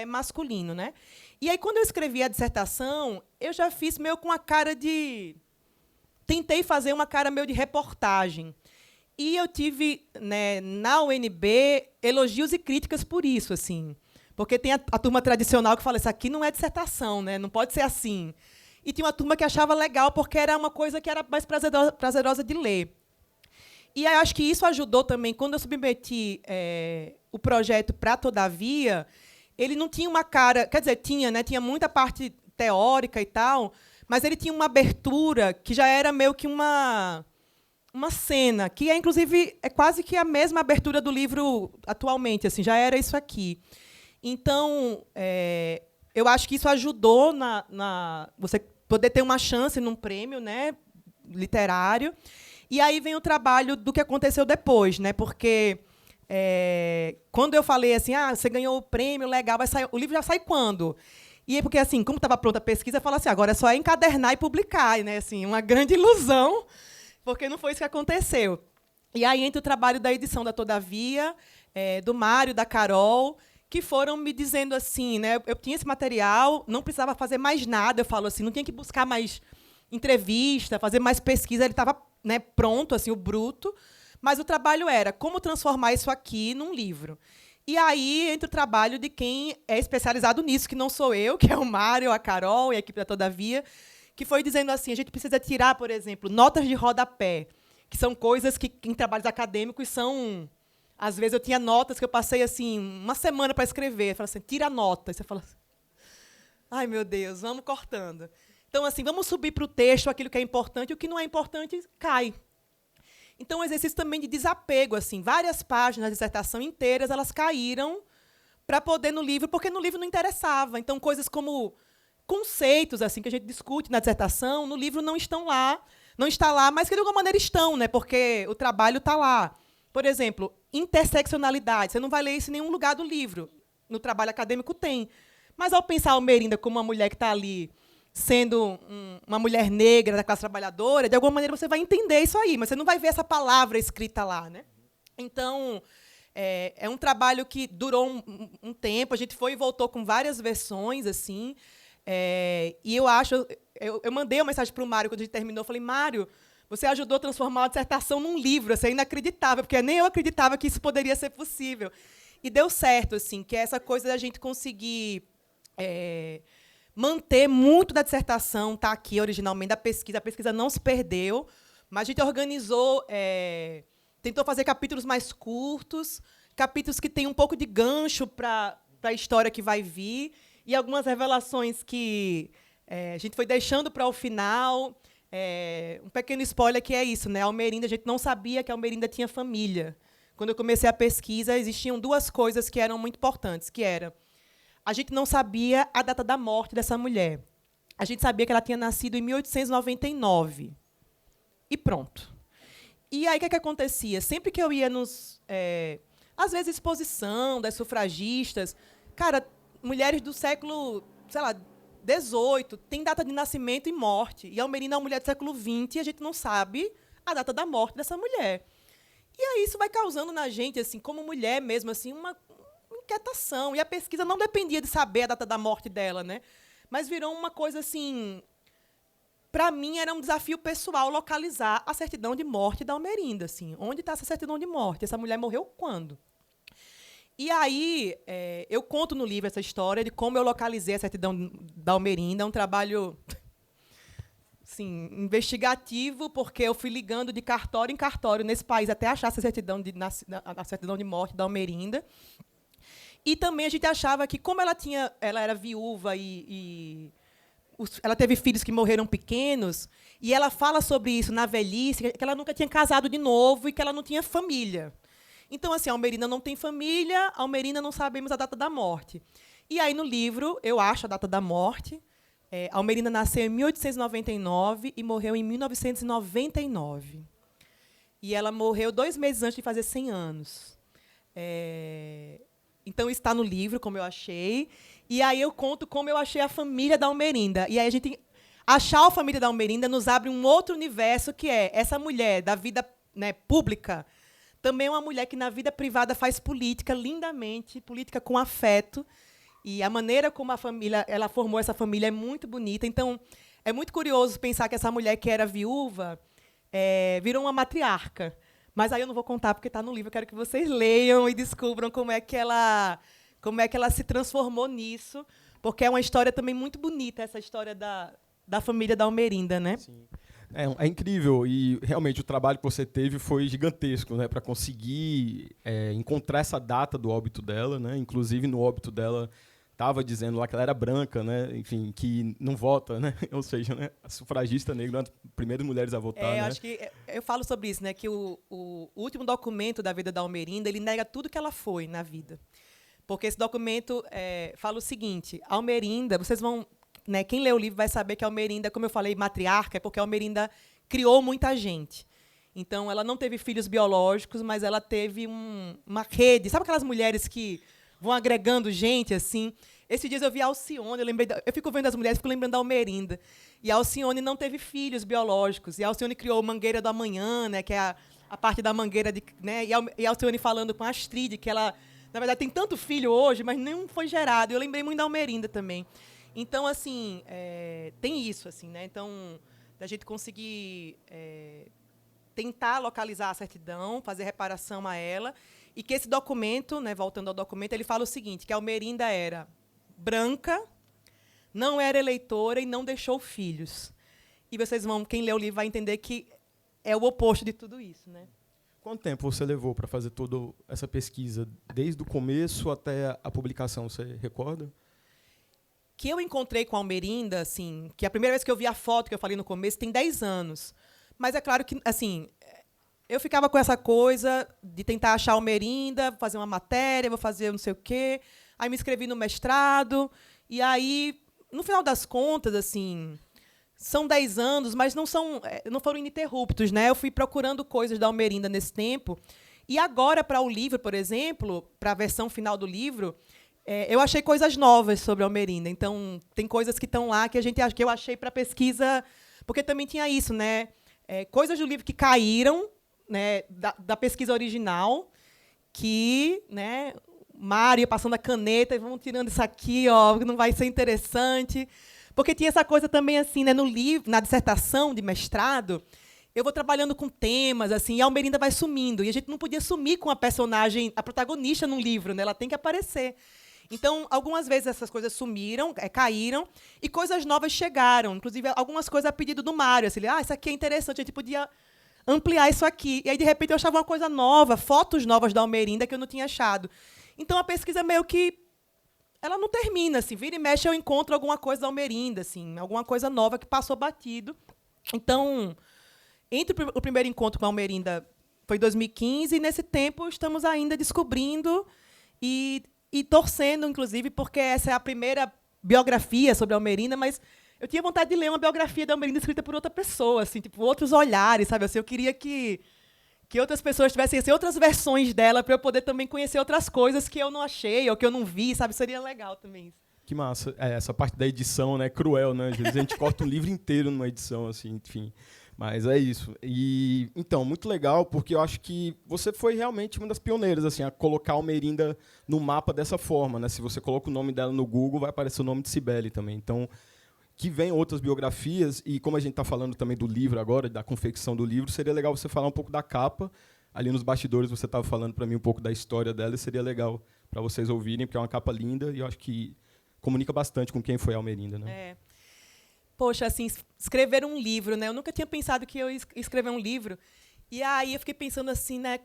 masculino, né? E aí, quando eu escrevi a dissertação, eu já fiz meio com a cara de... Tentei fazer uma cara meio de reportagem. E eu tive, né, na UNB, elogios e críticas por isso, assim. Porque tem a turma tradicional que fala, isso aqui não é dissertação, né? Não pode ser assim. E tinha uma turma que achava legal, porque era uma coisa que era mais prazerosa de ler. E aí, acho que isso ajudou também, quando eu submeti o projeto para Todavia, ele não tinha uma cara... Quer dizer, tinha, né? Tinha muita parte teórica e tal, mas ele tinha uma abertura que já era meio que uma cena, que, inclusive, é quase que a mesma abertura do livro atualmente, assim, já era isso aqui. Então, eu acho que isso ajudou você poder ter uma chance num prêmio, né, literário. E aí vem o trabalho do que aconteceu depois, né, porque quando eu falei assim, você ganhou o prêmio, legal, vai sair, o livro já sai quando? E é porque, assim, como estava pronta a pesquisa, eu falei assim, agora é só encadernar e publicar, né, assim, uma grande ilusão, porque não foi isso que aconteceu. E aí entra o trabalho da edição da Todavia, do Mário, da Carol, que foram me dizendo assim, né, eu tinha esse material, não precisava fazer mais nada, eu falo assim, não tinha que buscar mais entrevista, fazer mais pesquisa, ele estava, né, pronto, assim, o bruto, mas o trabalho era como transformar isso aqui num livro. E aí entra o trabalho de quem é especializado nisso, que não sou eu, que é o Mário, a Carol e a equipe da Todavia, que foi dizendo assim, a gente precisa tirar, por exemplo, notas de rodapé, que são coisas que, em trabalhos acadêmicos, são... Às vezes, eu tinha notas que eu passei assim uma semana para escrever. Eu falava assim, tira a nota. E você fala assim, ai, meu Deus, vamos cortando. Então, assim, vamos subir para o texto aquilo que é importante, e o que não é importante cai. Então, um exercício também de desapego, assim, várias páginas da dissertação inteiras, elas caíram para poder no livro, porque no livro não interessava. Então, coisas como conceitos assim que a gente discute na dissertação, no livro não estão lá, não está lá, mas que de alguma maneira estão, né? Porque o trabalho está lá. Por exemplo, interseccionalidade. Você não vai ler isso em nenhum lugar do livro. No trabalho acadêmico tem. Mas, ao pensar a Almerinda como uma mulher que está ali sendo uma mulher negra da classe trabalhadora, de alguma maneira você vai entender isso aí, mas você não vai ver essa palavra escrita lá, né? Então, é um trabalho que durou um tempo, a gente foi e voltou com várias versões, assim, e eu acho... Eu mandei uma mensagem para o Mário quando a gente terminou, eu falei, Mário, você ajudou a transformar a dissertação num livro, assim, é inacreditável, porque nem eu acreditava que isso poderia ser possível. E deu certo, assim, que é essa coisa da gente conseguir manter muito da dissertação, está aqui originalmente, a pesquisa não se perdeu, mas a gente organizou, tentou fazer capítulos mais curtos, capítulos que têm um pouco de gancho para a história que vai vir, e algumas revelações que a gente foi deixando para o final. Um pequeno spoiler que é isso, né? A Almerinda, a gente não sabia que a Almerinda tinha família. Quando eu comecei a pesquisa, existiam duas coisas que eram muito importantes, que era a gente não sabia a data da morte dessa mulher. A gente sabia que ela tinha nascido em 1899. E pronto. E aí, o que acontecia? Sempre que eu ia às vezes, exposição das sufragistas, cara, mulheres do século, sei lá, 18, tem data de nascimento e morte. E a Almerinda é uma mulher do século XX e a gente não sabe a data da morte dessa mulher. E aí isso vai causando na gente, assim, como mulher mesmo, assim, uma inquietação. E a pesquisa não dependia de saber a data da morte dela, né? Mas virou uma coisa assim... Para mim, era um desafio pessoal localizar a certidão de morte da Almerinda. Assim. Onde está essa certidão de morte? Essa mulher morreu quando? E aí, eu conto no livro essa história de como eu localizei a certidão da Almerinda. É um trabalho assim, investigativo, porque eu fui ligando de cartório em cartório nesse país até achar essa certidão a certidão de morte da Almerinda. E também a gente achava que, como ela era viúva ela teve filhos que morreram pequenos, e ela fala sobre isso na velhice, que ela nunca tinha casado de novo e que ela não tinha família. Então, assim, a Almerina não tem família, a Almerina não sabemos a data da morte. E aí, no livro, eu acho a data da morte. A Almerina nasceu em 1899 e morreu em 1999. E ela morreu 2 meses antes de fazer 100 anos. Então, está no livro, como eu achei. E aí eu conto como eu achei a família da Almerinda. E aí a gente... Achar a família da Almerinda nos abre um outro universo, que é essa mulher da vida, né, pública, também é uma mulher que, na vida privada, faz política lindamente, política com afeto. E a maneira como ela formou essa família é muito bonita. Então, é muito curioso pensar que essa mulher que era viúva virou uma matriarca. Mas aí eu não vou contar porque está no livro. Eu quero que vocês leiam e descubram como é que ela se transformou nisso, porque é uma história também muito bonita, essa história da família da Almerinda, né? Sim. É incrível, e realmente o trabalho que você teve foi gigantesco, né, para conseguir encontrar essa data do óbito dela, né? Inclusive no óbito dela estava dizendo lá que ela era branca, né? Enfim, que não vota, né? Ou seja, né, a sufragista negra, uma das primeiras mulheres a votar, né? Acho que eu falo sobre isso, né? Que o último documento da vida da Almerinda, ele nega tudo que ela foi na vida. Porque esse documento fala o seguinte: a Almerinda, vocês vão, né, quem lê o livro vai saber que a Almerinda, como eu falei, matriarca, é porque a Almerinda criou muita gente. Então, ela não teve filhos biológicos, mas ela teve uma rede. Sabe aquelas mulheres que vão agregando gente, assim? Esses dias eu vi a Alcione, eu fico vendo as mulheres, fico lembrando da Almerinda. E a Alcione não teve filhos biológicos. E a Alcione criou Mangueira do Amanhã, né, que é a parte da mangueira, né, e a Alcione falando com a Astrid, que ela, na verdade, tem tanto filho hoje, mas nenhum foi gerado. Eu lembrei muito da Almerinda também. Então, assim, tem isso, assim, né? Então, da gente conseguir tentar localizar a certidão, fazer reparação a ela, e que esse documento, né, voltando ao documento, ele fala o seguinte, que a Almerinda era branca, não era eleitora e não deixou filhos. E vocês vão, quem lê o livro vai entender que é o oposto de tudo isso, né? Quanto tempo você levou para fazer toda essa pesquisa, desde o começo até a publicação, você recorda? Que eu encontrei com a Almerinda, assim, que a primeira vez que eu vi a foto que eu falei no começo tem 10 anos. Mas é claro que, assim, eu ficava com essa coisa de tentar achar a Almerinda, fazer uma matéria, vou fazer não sei o quê. Aí me inscrevi no mestrado. E aí, no final das contas, assim, são 10 anos, mas não foram ininterruptos, né? Eu fui procurando coisas da Almerinda nesse tempo. E agora, para o livro, por exemplo, para a versão final do livro, eu achei coisas novas sobre a Almerinda. Então, tem coisas que estão lá que eu achei para pesquisa, porque também tinha isso, né? Coisas do livro que caíram, né, da pesquisa original, que, né, Mário passando a caneta e vamos tirando isso aqui, ó, não vai ser interessante. Porque tinha essa coisa também, assim, né, no livro, na dissertação de mestrado, eu vou trabalhando com temas, assim, e a Almerinda vai sumindo. E a gente não podia sumir com a personagem, a protagonista num livro, né? Ela tem que aparecer. Então, algumas vezes essas coisas sumiram, caíram, e coisas novas chegaram. Inclusive, algumas coisas a pedido do Mário. Assim, isso aqui é interessante, a gente podia ampliar isso aqui. E aí, de repente, eu achava uma coisa nova, fotos novas da Almerinda que eu não tinha achado. Então, a pesquisa meio que ela não termina. Assim, vira e mexe, eu encontro alguma coisa da Almerinda, assim, alguma coisa nova que passou batido. Então, entre o primeiro encontro com a Almerinda foi em 2015, e nesse tempo estamos ainda descobrindo e torcendo, inclusive, porque essa é a primeira biografia sobre a Almerinda, mas eu tinha vontade de ler uma biografia da Almerinda escrita por outra pessoa, assim, tipo, outros olhares, sabe? Assim, eu queria que outras pessoas tivessem assim, outras versões dela para eu poder também conhecer outras coisas que eu não achei ou que eu não vi, sabe? Seria legal também isso. Que massa. Essa parte da edição, né, é cruel, né? Às vezes a gente corta um livro inteiro numa edição, assim, enfim. Mas é isso. E, então, muito legal, porque eu acho que você foi realmente uma das pioneiras, assim, a colocar a Almerinda no mapa dessa forma, né? Se você coloca o nome dela no Google, vai aparecer o nome de Cibele também. Então, que vem outras biografias, e como a gente está falando também do livro agora, da confecção do livro, seria legal você falar um pouco da capa. Ali nos bastidores você estava falando para mim um pouco da história dela, e seria legal para vocês ouvirem, porque é uma capa linda, e eu acho que comunica bastante com quem foi a Almerinda, né? Poxa, assim, escrever um livro, né? Eu nunca tinha pensado que eu ia escrever um livro. E aí eu fiquei pensando assim, né?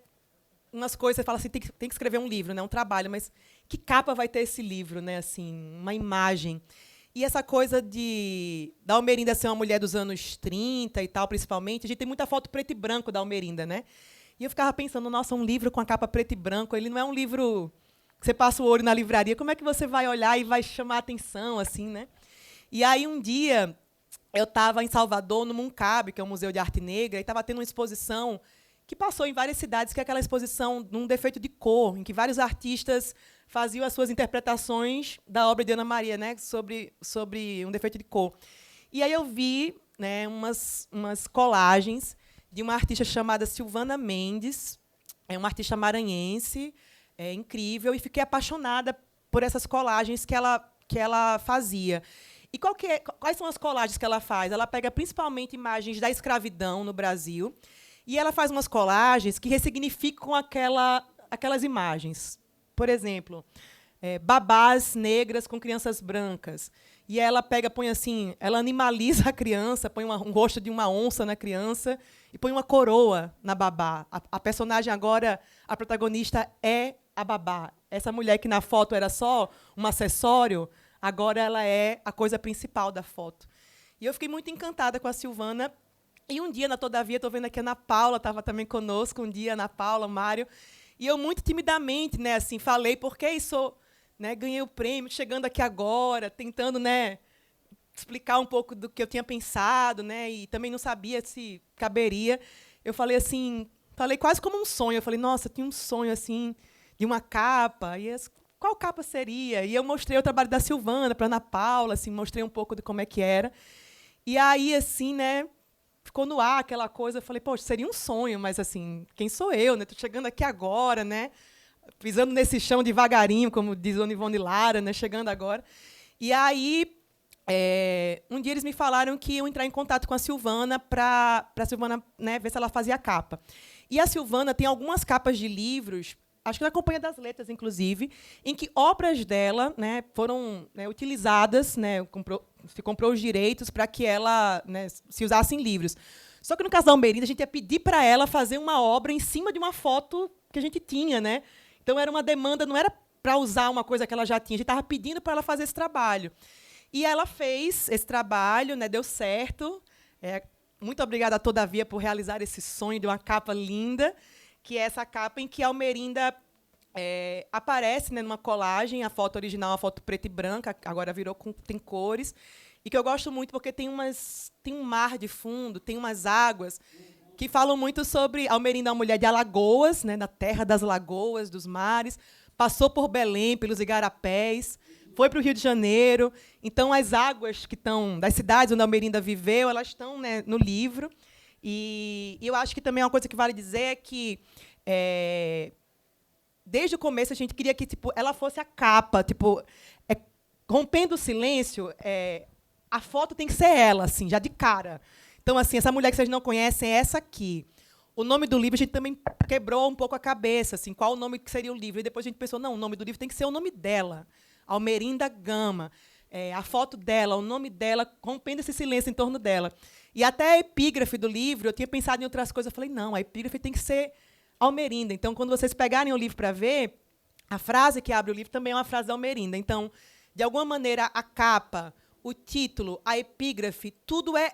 umas coisas, você fala assim, tem que escrever um livro, né? Um trabalho, mas que capa vai ter esse livro, né? Assim, uma imagem. E essa coisa da Almerinda ser uma mulher dos anos 30 e tal, principalmente, a gente tem muita foto preto e branco da Almerinda, né? E eu ficava pensando, nossa, um livro com a capa preto e branco, ele não é um livro que você passa o olho na livraria, como é que você vai olhar e vai chamar a atenção, assim, né? E aí, um dia, eu estava em Salvador, no Muncab, que é um museu de arte negra, e estava tendo uma exposição que passou em várias cidades, que é aquela exposição num defeito de cor, em que vários artistas faziam as suas interpretações da obra de Ana Maria, né, sobre um defeito de cor. E aí eu vi, né, umas colagens de uma artista chamada Silvana Mendes, é uma artista maranhense, incrível, e fiquei apaixonada por essas colagens que ela fazia. E quais são as colagens que ela faz? Ela pega principalmente imagens da escravidão no Brasil, e ela faz umas colagens que ressignificam aquelas imagens. Por exemplo, babás negras com crianças brancas. E ela põe assim, ela animaliza a criança, põe um rosto de uma onça na criança e põe uma coroa na babá. A personagem agora, a protagonista é a babá. Essa mulher que na foto era só um acessório, agora ela é a coisa principal da foto. E eu fiquei muito encantada com a Silvana. E um dia, na Todavia, estou vendo aqui a Ana Paula, estava também conosco, um dia, Ana Paula, Mário, e eu muito timidamente, né, assim, falei, porque isso, né, ganhei o prêmio, chegando aqui agora, tentando, né, explicar um pouco do que eu tinha pensado, né, e também não sabia se caberia. Eu falei assim, falei quase como um sonho. Eu falei, nossa, eu tinha um sonho assim de uma capa. E qual capa seria? E eu mostrei o trabalho da Silvana para Ana Paula, assim, mostrei um pouco de como é que era. E aí, assim, né, ficou no ar aquela coisa. Eu falei, poxa, seria um sonho, mas assim, quem sou eu, né? Estou chegando aqui agora, né? Pisando nesse chão devagarinho, como diz Dona Ivone Lara, né? Chegando agora. E aí, um dia eles me falaram que iam entrar em contato com a Silvana para a Silvana, né, ver se ela fazia a capa. E a Silvana tem algumas capas de livros, acho que na Companhia das Letras, inclusive, em que obras dela, né, foram, né, utilizadas, né, se comprou os direitos para que ela, né, se usasse em livros. Só que no caso da Almerinda, a gente ia pedir para ela fazer uma obra em cima de uma foto que a gente tinha, né? Então era uma demanda, não era para usar uma coisa que ela já tinha, a gente estava pedindo para ela fazer esse trabalho. E ela fez esse trabalho, né, deu certo. Muito obrigada a Todavia por realizar esse sonho de uma capa linda, que é essa capa em que a Almerinda aparece, né, numa colagem. A foto original é uma foto preta e branca, agora tem cores, e que eu gosto muito porque tem um mar de fundo, tem umas águas que falam muito sobre Almerinda, uma mulher de Alagoas, né, da terra das lagoas, dos mares, passou por Belém, pelos igarapés, foi para o Rio de Janeiro. Então, as águas que estão das cidades onde a Almerinda viveu, elas estão, né, no livro. E eu acho que também uma coisa que vale dizer é que, desde o começo, a gente queria que, tipo, ela fosse a capa. Tipo, rompendo o silêncio, a foto tem que ser ela, assim, já de cara. Então, assim, essa mulher que vocês não conhecem é essa aqui. O nome do livro, a gente também quebrou um pouco a cabeça, assim, qual o nome que seria o livro. E depois a gente pensou, não, o nome do livro tem que ser o nome dela, Almerinda Gama. A foto dela, o nome dela, rompendo esse silêncio em torno dela. E até a epígrafe do livro, eu tinha pensado em outras coisas. Eu falei, não, a epígrafe tem que ser Almerinda. Então, quando vocês pegarem o livro para ver, a frase que abre o livro também é uma frase da Almerinda. Então, de alguma maneira, a capa, o título, a epígrafe, tudo é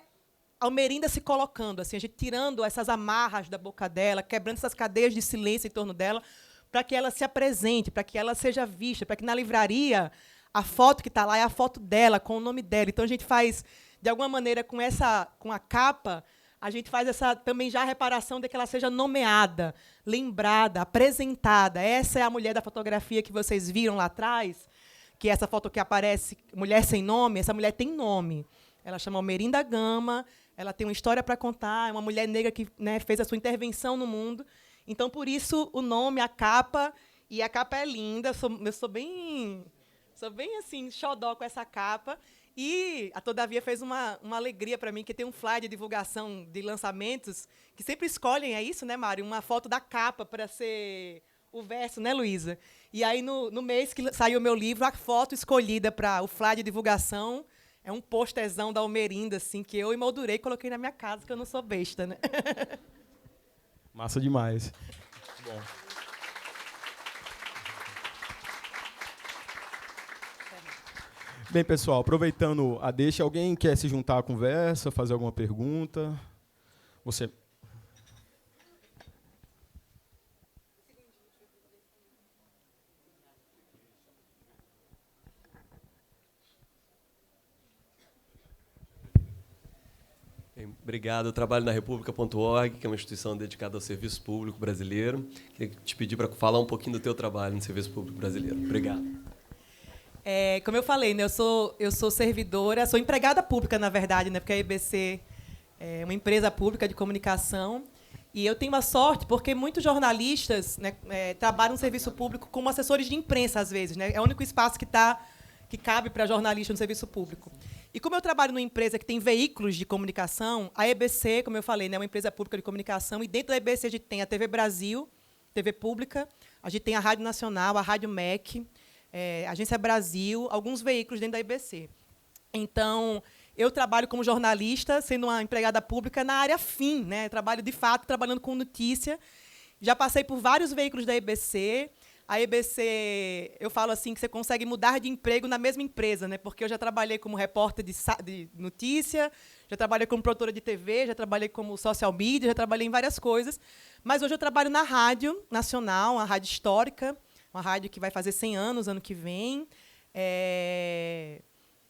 Almerinda se colocando, assim, a gente tirando essas amarras da boca dela, quebrando essas cadeias de silêncio em torno dela, para que ela se apresente, para que ela seja vista, para que na livraria a foto que está lá é a foto dela, com o nome dela. Então, a gente faz, de alguma maneira, com a capa, a gente faz essa também já a reparação de que ela seja nomeada, lembrada, apresentada. Essa é a mulher da fotografia que vocês viram lá atrás, que é essa foto que aparece, Mulher Sem Nome. Essa mulher tem nome. Ela chama Almerinda Gama, ela tem uma história para contar, é uma mulher negra que, né, fez a sua intervenção no mundo. Então, por isso, o nome, a capa, e a capa é linda. Eu sou bem assim, xodó com essa capa. E a Todavia fez uma alegria para mim, que tem um flyer de divulgação de lançamentos, que sempre escolhem, é isso, né, Mário? Uma foto da capa para ser o verso, né, Luísa? E aí, no mês que saiu o meu livro, a foto escolhida para o flyer de divulgação é um postezão da Almerinda, assim, que eu emoldurei e coloquei na minha casa, que eu não sou besta, né? Massa demais. Bom. Bem, pessoal, aproveitando a deixa, alguém quer se juntar à conversa, fazer alguma pergunta? Você... Bem, obrigado. Eu trabalho na República.org, que é uma instituição dedicada ao serviço público brasileiro. Queria te pedir para falar um pouquinho do teu trabalho no serviço público brasileiro. Obrigado. Como eu falei, né, eu sou servidora, sou empregada pública, na verdade, né, porque a EBC é uma empresa pública de comunicação. E eu tenho uma sorte, porque muitos jornalistas, né, trabalham no serviço público como assessores de imprensa, às vezes. Né, é o único espaço que cabe para jornalista no serviço público. E como eu trabalho numa empresa que tem veículos de comunicação, a EBC, como eu falei, né, é uma empresa pública de comunicação, e dentro da EBC a gente tem a TV Brasil, TV pública, a gente tem a Rádio Nacional, a Rádio MEC, Agência Brasil, alguns veículos dentro da EBC. Então, eu trabalho como jornalista, sendo uma empregada pública na área fim, né? Trabalho, de fato, trabalhando com notícia. Já passei por vários veículos da EBC. A EBC, eu falo assim, que você consegue mudar de emprego na mesma empresa, né? Porque eu já trabalhei como repórter de notícia, já trabalhei como produtora de TV, já trabalhei como social media, já trabalhei em várias coisas. Mas hoje eu trabalho na Rádio Nacional, uma rádio histórica, uma rádio que vai fazer 100 anos ano que vem.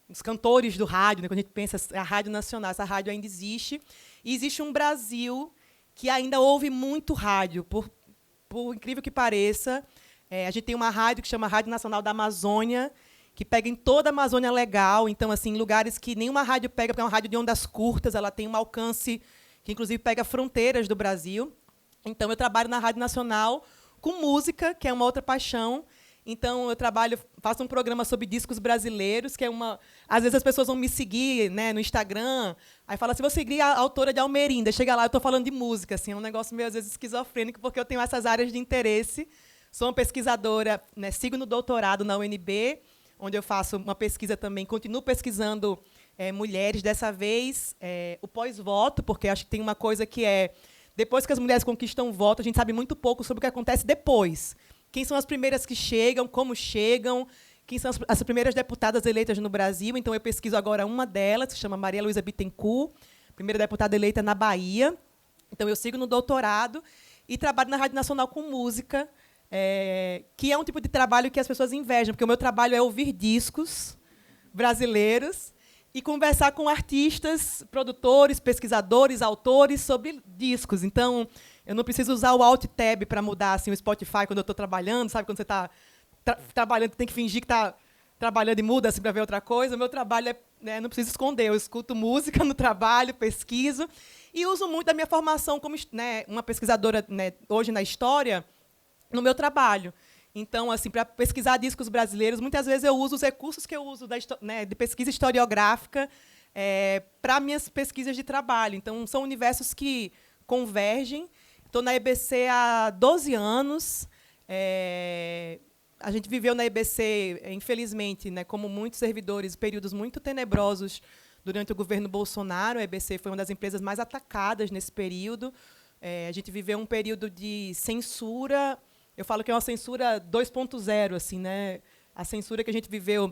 Os cantores do rádio, né, quando a gente pensa a Rádio Nacional, essa rádio ainda existe. E existe um Brasil que ainda ouve muito rádio, por incrível que pareça. A gente tem uma rádio que chama Rádio Nacional da Amazônia, que pega em toda a Amazônia Legal, então, assim, lugares que nenhuma rádio pega, porque é uma rádio de ondas curtas, ela tem um alcance que, inclusive, pega fronteiras do Brasil. Então, eu trabalho na Rádio Nacional com música, que é uma outra paixão. Então, eu faço um programa sobre discos brasileiros, que é uma... Às vezes as pessoas vão me seguir, né, no Instagram, aí fala assim, vou seguir a autora de Almerinda. Chega lá, eu estou falando de música. Assim, é um negócio meio, às vezes, esquizofrênico, porque eu tenho essas áreas de interesse. Sou uma pesquisadora, né, sigo no doutorado na UNB, onde eu faço uma pesquisa também, continuo pesquisando mulheres, dessa vez o pós-voto, porque acho que tem uma coisa que depois que as mulheres conquistam o voto, a gente sabe muito pouco sobre o que acontece depois. Quem são as primeiras que chegam, como chegam, quem são as primeiras deputadas eleitas no Brasil. Então, eu pesquiso agora uma delas, que se chama Maria Luísa Bittencourt, primeira deputada eleita na Bahia. Então, eu sigo no doutorado e trabalho na Rádio Nacional com música, que é um tipo de trabalho que as pessoas invejam, porque o meu trabalho é ouvir discos brasileiros e conversar com artistas, produtores, pesquisadores, autores sobre discos. Então, eu não preciso usar o Alt-Tab para mudar assim, o Spotify quando eu estou trabalhando. Sabe quando você está trabalhando, tem que fingir que está trabalhando e muda assim, para ver outra coisa? O meu trabalho não preciso esconder. Eu escuto música no trabalho, pesquiso e uso muito da minha formação como, né, uma pesquisadora, né, hoje na história, no meu trabalho. Então, assim, para pesquisar discos brasileiros, muitas vezes eu uso os recursos que eu uso de pesquisa historiográfica para minhas pesquisas de trabalho. Então, são universos que convergem. Estou na EBC há 12 anos. A gente viveu na EBC, infelizmente, né, como muitos servidores, períodos muito tenebrosos durante o governo Bolsonaro. A EBC foi uma das empresas mais atacadas nesse período. A gente viveu um período de censura. Eu falo que é uma censura 2.0, assim, né? A censura que a gente viveu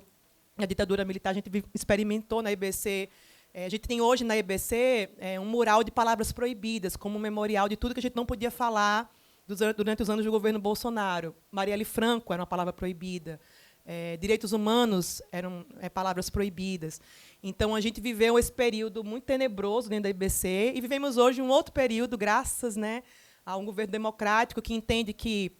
na ditadura militar, a gente experimentou na EBC. A gente tem hoje na EBC um mural de palavras proibidas, como um memorial de tudo que a gente não podia falar durante os anos do governo Bolsonaro. Marielle Franco era uma palavra proibida. Direitos humanos eram palavras proibidas. Então, a gente viveu esse período muito tenebroso dentro da EBC e vivemos hoje um outro período, graças, né, a um governo democrático que entende que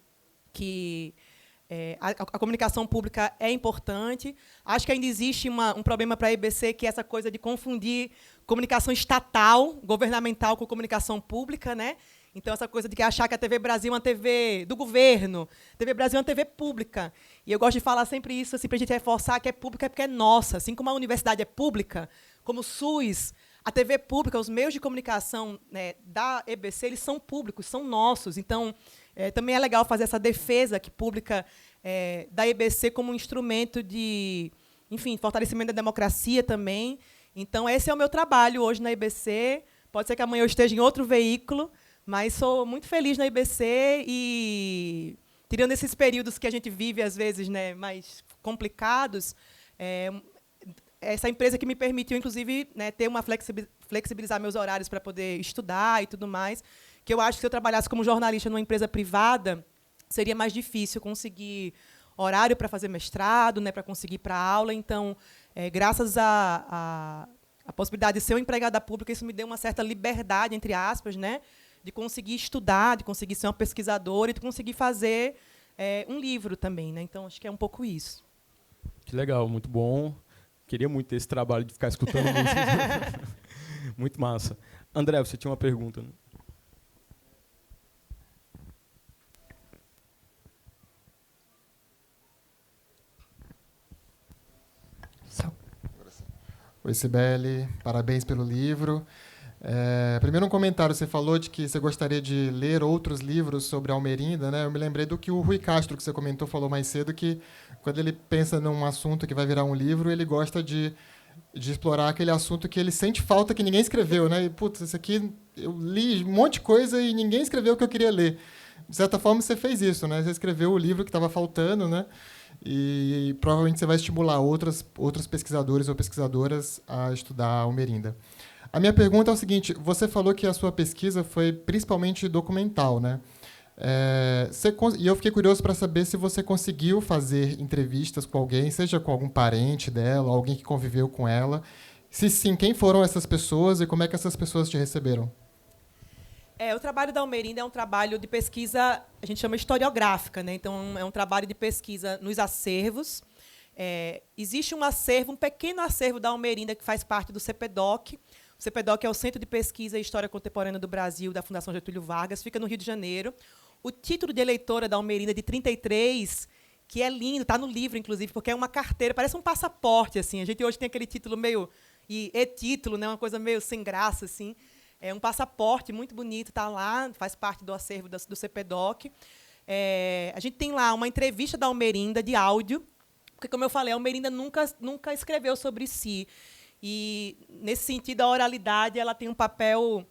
a comunicação pública é importante. Acho que ainda existe um problema para a EBC, que é essa coisa de confundir comunicação estatal, governamental, com comunicação pública, né? Então, essa coisa de achar que a TV Brasil é uma TV do governo, a TV Brasil é uma TV pública. E eu gosto de falar sempre isso, assim, para a gente reforçar que é pública porque é nossa. Assim como a universidade é pública, como o SUS, a TV pública, os meios de comunicação, né, da EBC, eles são públicos, são nossos. Então, também é legal fazer essa defesa pública da EBC como um instrumento de, enfim, fortalecimento da democracia também. Então, esse é o meu trabalho hoje na EBC. Pode ser que amanhã eu esteja em outro veículo, mas sou muito feliz na EBC e, tirando esses períodos que a gente vive, às vezes, né, mais complicados, essa empresa que me permitiu, inclusive, né, ter uma flexibilizar meus horários para poder estudar e tudo mais, que eu acho que se eu trabalhasse como jornalista numa empresa privada, seria mais difícil conseguir horário para fazer mestrado, né, para conseguir ir para aula. Então, graças à possibilidade de ser uma empregada pública, isso me deu uma certa liberdade, entre aspas, né, de conseguir estudar, de conseguir ser uma pesquisadora e de conseguir fazer um livro também. Né? Então, acho que é um pouco isso. Que legal, muito bom. Queria muito ter esse trabalho de ficar escutando música. Muito massa. André, você tinha uma pergunta, né? Oi, Cibele, parabéns pelo livro. Primeiro um comentário, você falou de que você gostaria de ler outros livros sobre Almerinda, né? Eu me lembrei do que o Rui Castro, que você comentou, falou mais cedo, que quando ele pensa num assunto que vai virar um livro, ele gosta de explorar aquele assunto que ele sente falta que ninguém escreveu, né? E, putz, isso aqui, eu li um monte de coisa e ninguém escreveu o que eu queria ler. De certa forma, você fez isso, né? Você escreveu o livro que estava faltando, né? E provavelmente você vai estimular outros pesquisadores ou pesquisadoras a estudar Almerinda. A minha pergunta é o seguinte: você falou que a sua pesquisa foi principalmente documental, né? E eu fiquei curioso para saber se você conseguiu fazer entrevistas com alguém, seja com algum parente dela, alguém que conviveu com ela. Se sim, quem foram essas pessoas e como é que essas pessoas te receberam? O trabalho da Almerinda é um trabalho de pesquisa, a gente chama historiográfica, né? Então, é um trabalho de pesquisa nos acervos. Existe um acervo, um pequeno acervo da Almerinda que faz parte do CPDOC. O CPDOC é o Centro de Pesquisa e História Contemporânea do Brasil, da Fundação Getúlio Vargas, fica no Rio de Janeiro. O título de eleitora da Almerinda de 33, que é lindo, está no livro, inclusive, porque é uma carteira, parece um passaporte. Assim. A gente hoje tem aquele título meio... E-título, né? Uma coisa meio sem graça, assim. É um passaporte muito bonito, está lá, faz parte do acervo do CPDOC. A gente tem lá uma entrevista da Almerinda de áudio, porque, como eu falei, a Almerinda nunca escreveu sobre si. E, nesse sentido, a oralidade ela tem um papel,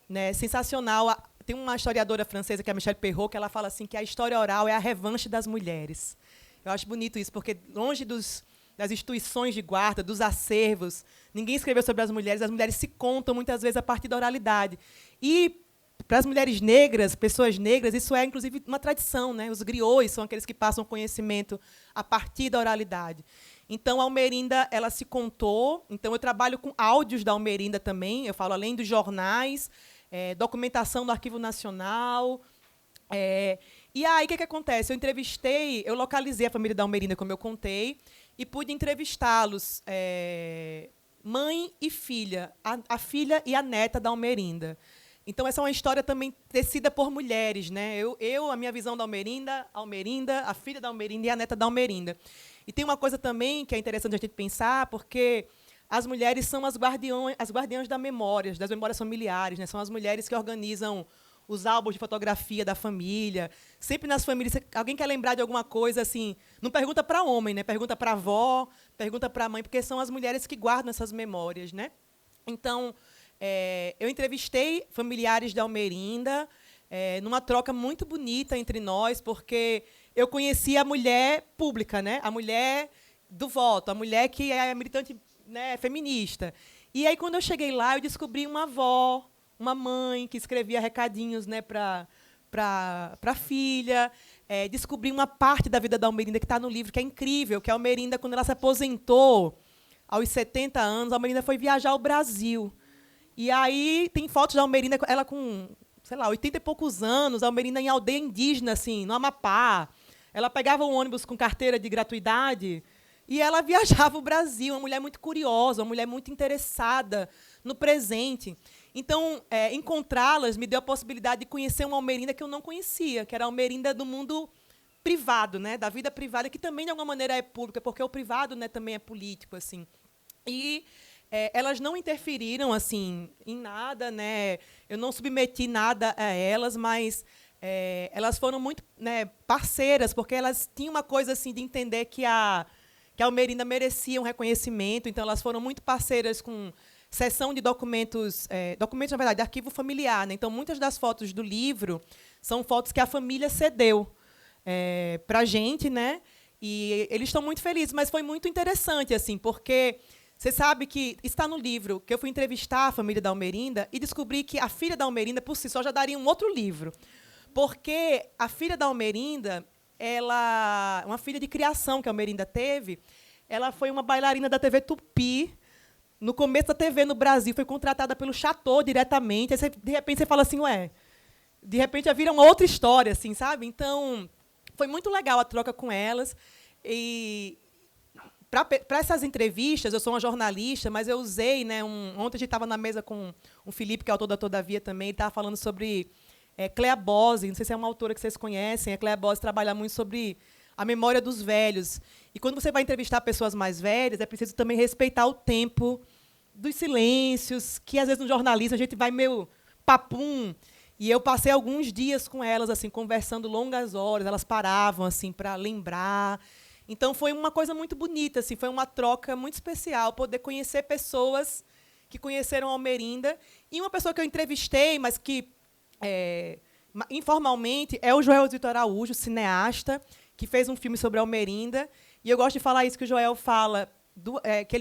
né, sensacional. Tem uma historiadora francesa, que é a Michelle Perrault, que ela fala assim, que a história oral é a revanche das mulheres. Eu acho bonito isso, porque, longe das instituições de guarda, dos acervos, ninguém escreveu sobre as mulheres se contam muitas vezes a partir da oralidade. E, para as mulheres negras, pessoas negras, isso é, inclusive, uma tradição. Né? Os griots são aqueles que passam conhecimento a partir da oralidade. Então, a Almerinda ela se contou. Então, eu trabalho com áudios da Almerinda também. Eu falo além dos jornais, documentação do Arquivo Nacional. E aí, o que acontece? Eu localizei a família da Almerinda, como eu contei, e pude entrevistá-los, mãe e filha, a filha e a neta da Almerinda. Então, essa é uma história também tecida por mulheres. Né? A minha visão da Almerinda, a filha da Almerinda e a neta da Almerinda. E tem uma coisa também que é interessante a gente pensar, porque as mulheres são as guardiãs das memórias familiares. Né? São as mulheres que organizam os álbuns de fotografia da família. Sempre nas famílias, alguém quer lembrar de alguma coisa, assim, não pergunta para homem, né? Pergunta para a avó, pergunta para a mãe, porque são as mulheres que guardam essas memórias. Né? Então, eu entrevistei familiares da Almerinda, numa troca muito bonita entre nós, porque eu conheci a mulher pública, né? A mulher do voto, a mulher que é militante, né, feminista. E aí, quando eu cheguei lá, eu descobri uma avó, uma mãe que escrevia recadinhos, né, para a filha. Descobri uma parte da vida da Almerinda que está no livro, que é incrível, que a Almerinda, quando ela se aposentou, aos 70 anos, a Almerinda foi viajar ao Brasil. E aí tem fotos da Almerinda, ela com, sei lá, 80 e poucos anos, a Almerinda em aldeia indígena, assim, no Amapá. Ela pegava um ônibus com carteira de gratuidade e ela viajava o Brasil, uma mulher muito curiosa, uma mulher muito interessada no presente. Então, encontrá-las me deu a possibilidade de conhecer uma Almerinda que eu não conhecia, que era a Almerinda do mundo privado, né, da vida privada, que também, de alguma maneira, é pública, porque o privado, né, também é político. Assim. E elas não interferiram assim, em nada, né, eu não submeti nada a elas, mas elas foram muito, né, parceiras, porque elas tinham uma coisa assim, de entender que a Almerinda merecia um reconhecimento, então elas foram muito parceiras com seção de documentos, na verdade, de arquivo familiar. Né? Então, muitas das fotos do livro são fotos que a família cedeu para a gente, né? E eles estão muito felizes, mas foi muito interessante, assim, porque Você sabe que está no livro que eu fui entrevistar a família da Almerinda e descobri que a filha da Almerinda, por si só, já daria um outro livro. Porque a filha da Almerinda, uma filha de criação que a Almerinda teve, ela foi uma bailarina da TV Tupi, no começo da TV no Brasil, foi contratada pelo Chateau diretamente. Aí de repente você fala assim, ué, de repente já vira uma outra história, assim, sabe? Então, foi muito legal a troca com elas. E para essas entrevistas, eu sou uma jornalista, mas eu usei, né, ontem a gente estava na mesa com o Felipe, que é autor da Todavia também, ele estava falando sobre Clea Bose, não sei se é uma autora que vocês conhecem, a Clea Bose trabalha muito sobre a memória dos velhos. E quando você vai entrevistar pessoas mais velhas, é preciso também respeitar o tempo dos silêncios, que às vezes no jornalismo a gente vai meio papum. E eu passei alguns dias com elas, assim, conversando longas horas, elas paravam assim para lembrar. Então foi uma coisa muito bonita, assim, foi uma troca muito especial poder conhecer pessoas que conheceram a Almerinda. E uma pessoa que eu entrevistei, mas que informalmente, é o Joel Vitor Araújo, cineasta, que fez um filme sobre a Almerinda. E eu gosto de falar isso que o Joel fala, que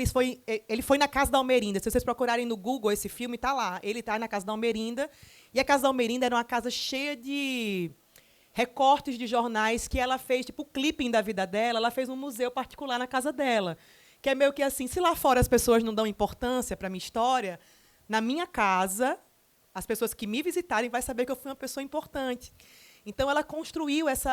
ele foi na casa da Almerinda. Se vocês procurarem no Google esse filme, está lá. Ele está na casa da Almerinda. E a casa da Almerinda era uma casa cheia de recortes de jornais que ela fez, tipo o clipping da vida dela, ela fez um museu particular na casa dela. Que é meio que assim, se lá fora as pessoas não dão importância para a minha história, na minha casa, as pessoas que me visitarem vão saber que eu fui uma pessoa importante. Então, ela construiu esse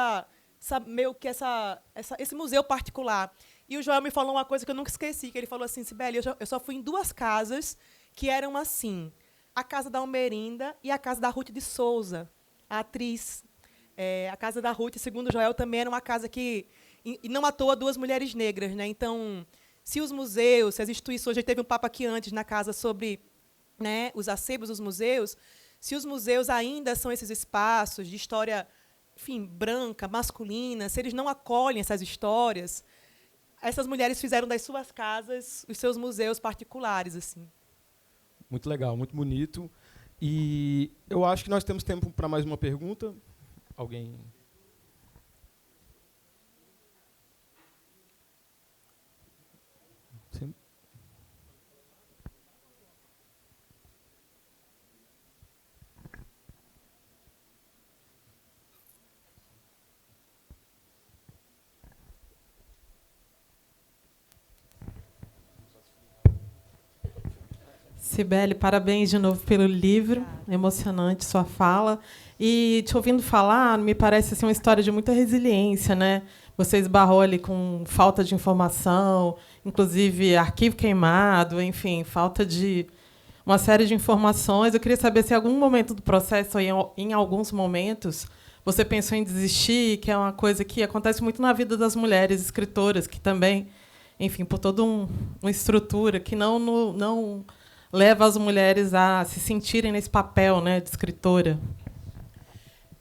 museu particular. E o Joel me falou uma coisa que eu nunca esqueci, que ele falou assim, Sibeli, eu só fui em 2 casas que eram assim, a casa da Almerinda e a casa da Ruth de Souza, a atriz. A casa da Ruth, segundo o Joel, também era uma casa que... E não à toa 2 mulheres negras, né? Então, se os museus, se as instituições... A gente teve um papo aqui antes na casa sobre, né, os acervos dos museus. Se os museus ainda são esses espaços de história, enfim, branca, masculina, se eles não acolhem essas histórias, essas mulheres fizeram das suas casas os seus museus particulares, assim. Muito legal, muito bonito. E eu acho que nós temos tempo para mais uma pergunta. Alguém? Sim. Sibeli, parabéns de novo pelo livro, emocionante sua fala. E, te ouvindo falar, me parece assim, uma história de muita resiliência, né? Você esbarrou ali com falta de informação, inclusive arquivo queimado, enfim, falta de uma série de informações. Eu queria saber se em algum momento do processo, ou em alguns momentos, você pensou em desistir, que é uma coisa que acontece muito na vida das mulheres escritoras, que também, enfim, por toda uma estrutura que não leva as mulheres a se sentirem nesse papel, né, de escritora.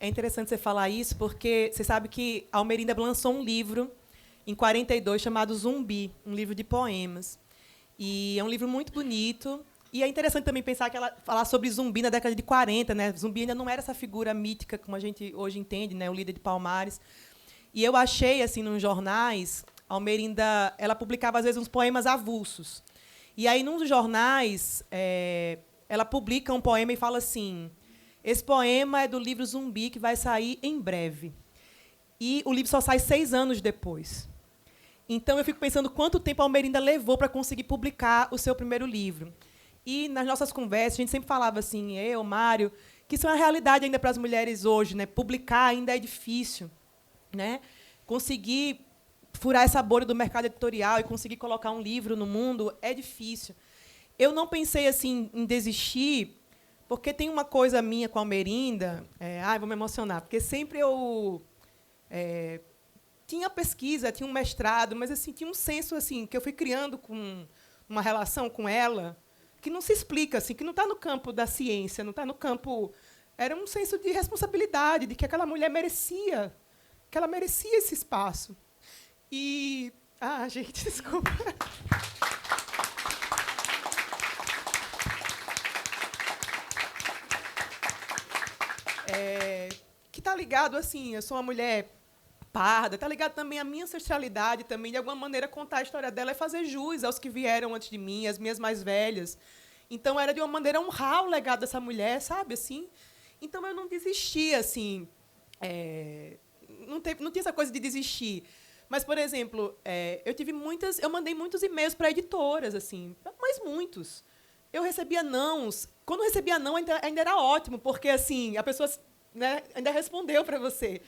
É interessante você falar isso, porque você sabe que a Almerinda lançou um livro em 42 chamado Zumbi, um livro de poemas. E é um livro muito bonito. E é interessante também pensar que ela falar sobre Zumbi na década de 40, né? Zumbi ainda não era essa figura mítica como a gente hoje entende, né, o líder de Palmares. E eu achei assim nos jornais, a Almerinda, ela publicava às vezes uns poemas avulsos. E aí, num dos jornais, ela publica um poema e fala assim: esse poema é do livro Zumbi, que vai sair em breve. E o livro só sai 6 anos depois. Então, eu fico pensando quanto tempo a Almerinda levou para conseguir publicar o seu primeiro livro. E, nas nossas conversas, a gente sempre falava assim, eu, Mário, que isso é uma realidade ainda para as mulheres hoje, né? Publicar ainda é difícil, né? Conseguir furar essa bolha do mercado editorial e conseguir colocar um livro no mundo é difícil. Eu não pensei assim em desistir, porque tem uma coisa minha com a Almerinda, vou me emocionar, porque sempre eu tinha pesquisa, tinha um mestrado, mas assim tinha um senso assim que eu fui criando com uma relação com ela que não se explica, assim, que não está no campo da ciência, não está no campo... Era um senso de responsabilidade, de que aquela mulher merecia, que ela merecia esse espaço. E... gente, desculpa. Que está ligado, assim, eu sou uma mulher parda, tá ligado? Também a minha ancestralidade, também, de alguma maneira, contar a história dela é fazer jus aos que vieram antes de mim, as minhas mais velhas. Então, era, de uma maneira, honrar o legado dessa mulher, sabe? Assim. Então, eu não desisti, assim. Não tinha essa coisa de desistir. Mas, por exemplo, eu mandei muitos e-mails para editoras, assim, mas muitos. Eu recebia nãos. Quando eu recebia não, ainda era ótimo, porque assim, a pessoa, né, ainda respondeu para você.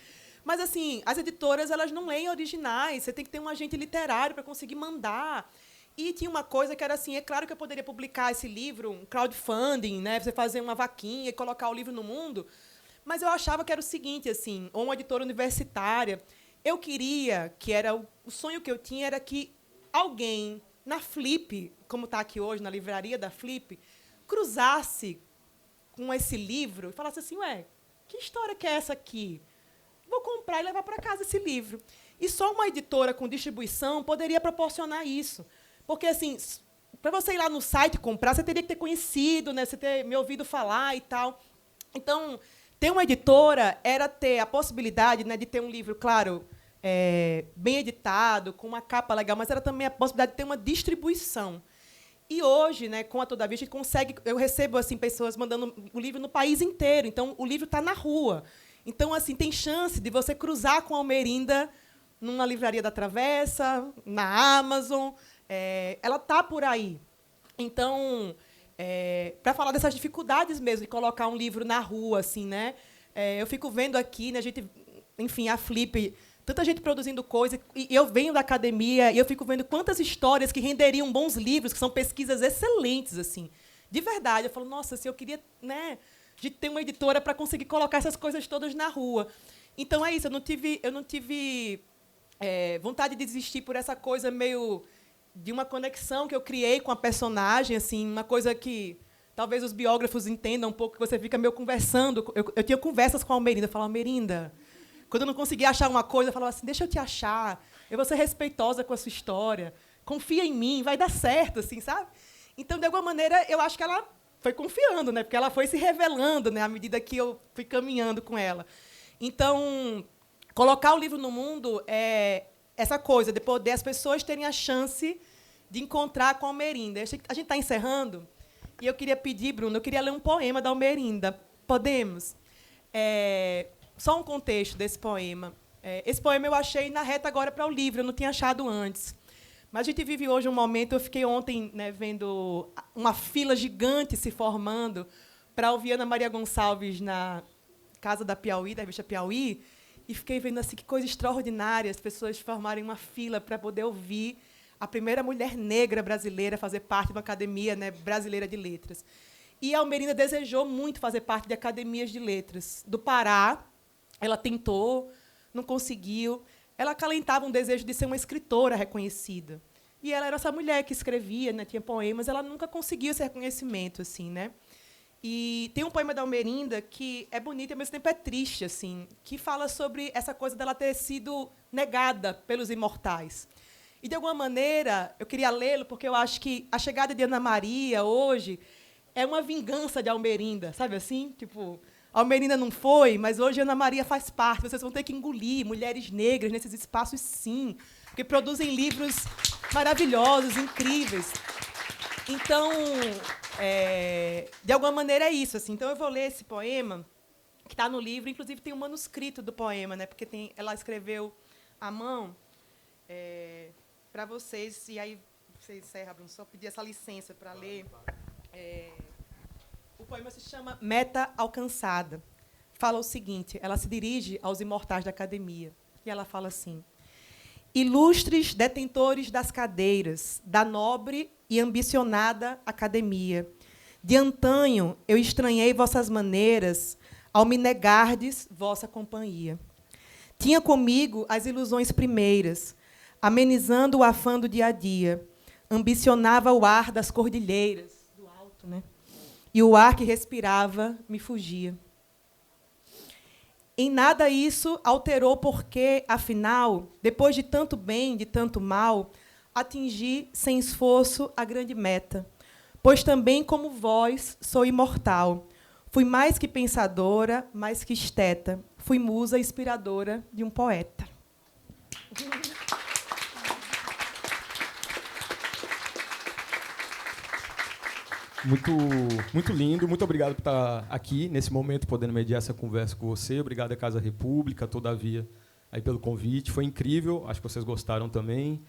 Mas assim, as editoras, elas não leem originais, você tem que ter um agente literário para conseguir mandar. E tinha uma coisa que era assim, é claro que eu poderia publicar esse livro, um crowdfunding, né, você fazer uma vaquinha e colocar o livro no mundo, mas eu achava que era o seguinte, assim, ou uma editora universitária, eu queria, que era o sonho que eu tinha, era que alguém na Flip, como está aqui hoje, na livraria da Flip, cruzasse com esse livro e falasse assim, ué, que história que é essa aqui? Vou comprar e levar para casa esse livro. E só uma editora com distribuição poderia proporcionar isso. Porque, assim, para você ir lá no site comprar, você teria que ter conhecido, né, você ter me ouvido falar e tal. Então, ter uma editora era ter a possibilidade, né, de ter um livro, claro, bem editado, com uma capa legal, mas era também a possibilidade de ter uma distribuição. E hoje, né, com a Todavia, a gente consegue. Eu recebo assim, pessoas mandando o livro no país inteiro. Então, o livro está na rua. Então, assim, tem chance de você cruzar com a Almerinda numa livraria da Travessa, na Amazon. Ela está por aí. Então, para falar dessas dificuldades mesmo de colocar um livro na rua, assim, né? Eu fico vendo aqui, né, a gente, enfim, a Flip, tanta gente produzindo coisa, e eu venho da academia e eu fico vendo quantas histórias que renderiam bons livros, que são pesquisas excelentes, assim. De verdade, eu falo, nossa, se eu queria, né, de ter uma editora para conseguir colocar essas coisas todas na rua. Então é isso, eu não tive vontade de desistir por essa coisa meio de uma conexão que eu criei com a personagem, assim, uma coisa que talvez os biógrafos entendam um pouco, que você fica meio conversando. Eu tinha conversas com a Almerinda, eu falava, Almerinda, quando eu não conseguia achar uma coisa, eu falava assim, deixa eu te achar, eu vou ser respeitosa com a sua história, confia em mim, vai dar certo, assim, sabe? Então, de alguma maneira, eu acho que ela foi confiando, né? Porque ela foi se revelando, né, à medida que eu fui caminhando com ela. Então, colocar o livro no mundo é essa coisa de poder as pessoas terem a chance de encontrar com a Almerinda. A gente está encerrando, e eu queria pedir, Bruno, eu queria ler um poema da Almerinda. Podemos? Só um contexto desse poema. Esse poema eu achei na reta agora para o livro, eu não tinha achado antes. Mas a gente vive hoje um momento, eu fiquei ontem, né, vendo uma fila gigante se formando para ouvir Ana Maria Gonçalves na Casa da Piauí, da revista Piauí, e fiquei vendo assim, que coisa extraordinária, as pessoas formarem uma fila para poder ouvir a primeira mulher negra brasileira fazer parte de uma academia, né, brasileira de letras. E a Almerinda desejou muito fazer parte de academias de letras. Do Pará, ela tentou, não conseguiu. Ela acalentava um desejo de ser uma escritora reconhecida. E ela era essa mulher que escrevia, né, tinha poemas, ela nunca conseguiu esse reconhecimento, assim, né? E tem um poema da Almerinda que é bonito e, ao mesmo tempo, é triste, assim, que fala sobre essa coisa dela ter sido negada pelos imortais. E, de alguma maneira, eu queria lê-lo porque eu acho que a chegada de Ana Maria, hoje, é uma vingança de Almerinda, sabe assim? Tipo, a Almerinda não foi, mas hoje Ana Maria faz parte. Vocês vão ter que engolir mulheres negras nesses espaços, sim, porque produzem livros maravilhosos, incríveis. Então, de alguma maneira, é isso. Assim. Então, eu vou ler esse poema, que está no livro. Inclusive, tem um manuscrito do poema, né, porque ela escreveu à mão para vocês. E aí, você encerra, Bruno, só pedir essa licença para ler. O poema se chama Meta Alcançada. Fala o seguinte, ela se dirige aos imortais da academia. E ela fala assim: ilustres detentores das cadeiras da nobre e ambicionada academia, de antanho eu estranhei vossas maneiras ao me negardes vossa companhia. Tinha comigo as ilusões primeiras, amenizando o afã do dia a dia, ambicionava o ar das cordilheiras, do alto, né? E o ar que respirava me fugia. Em nada isso alterou, porque, afinal, depois de tanto bem, de tanto mal, atingi, sem esforço, a grande meta. Pois também, como vós, sou imortal. Fui mais que pensadora, mais que esteta. Fui musa inspiradora de um poeta. muito lindo. Muito obrigado por estar aqui nesse momento, podendo mediar essa conversa com você. Obrigado à Casa República, todavia, aí pelo convite. Foi incrível, acho que vocês gostaram também.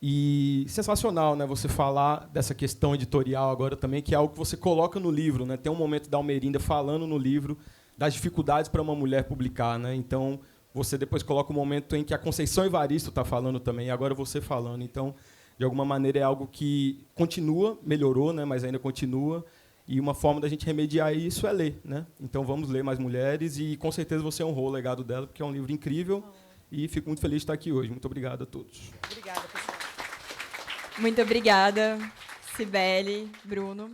E sensacional, né, você falar dessa questão editorial agora também, que é algo que você coloca no livro, né? Tem um momento da Almerinda falando no livro das dificuldades para uma mulher publicar, né? Então, você depois coloca um momento em que a Conceição Evaristo está falando também, e agora você falando. Então, de alguma maneira, é algo que continua, melhorou, né, mas ainda continua. E uma forma da gente remediar isso é ler, né? Então, vamos ler mais mulheres e, com certeza, você honrou o legado dela, porque é um livro incrível. E fico muito feliz de estar aqui hoje. Muito obrigado a todos. Obrigada, pessoal. Muito obrigada, Cibele, Bruno.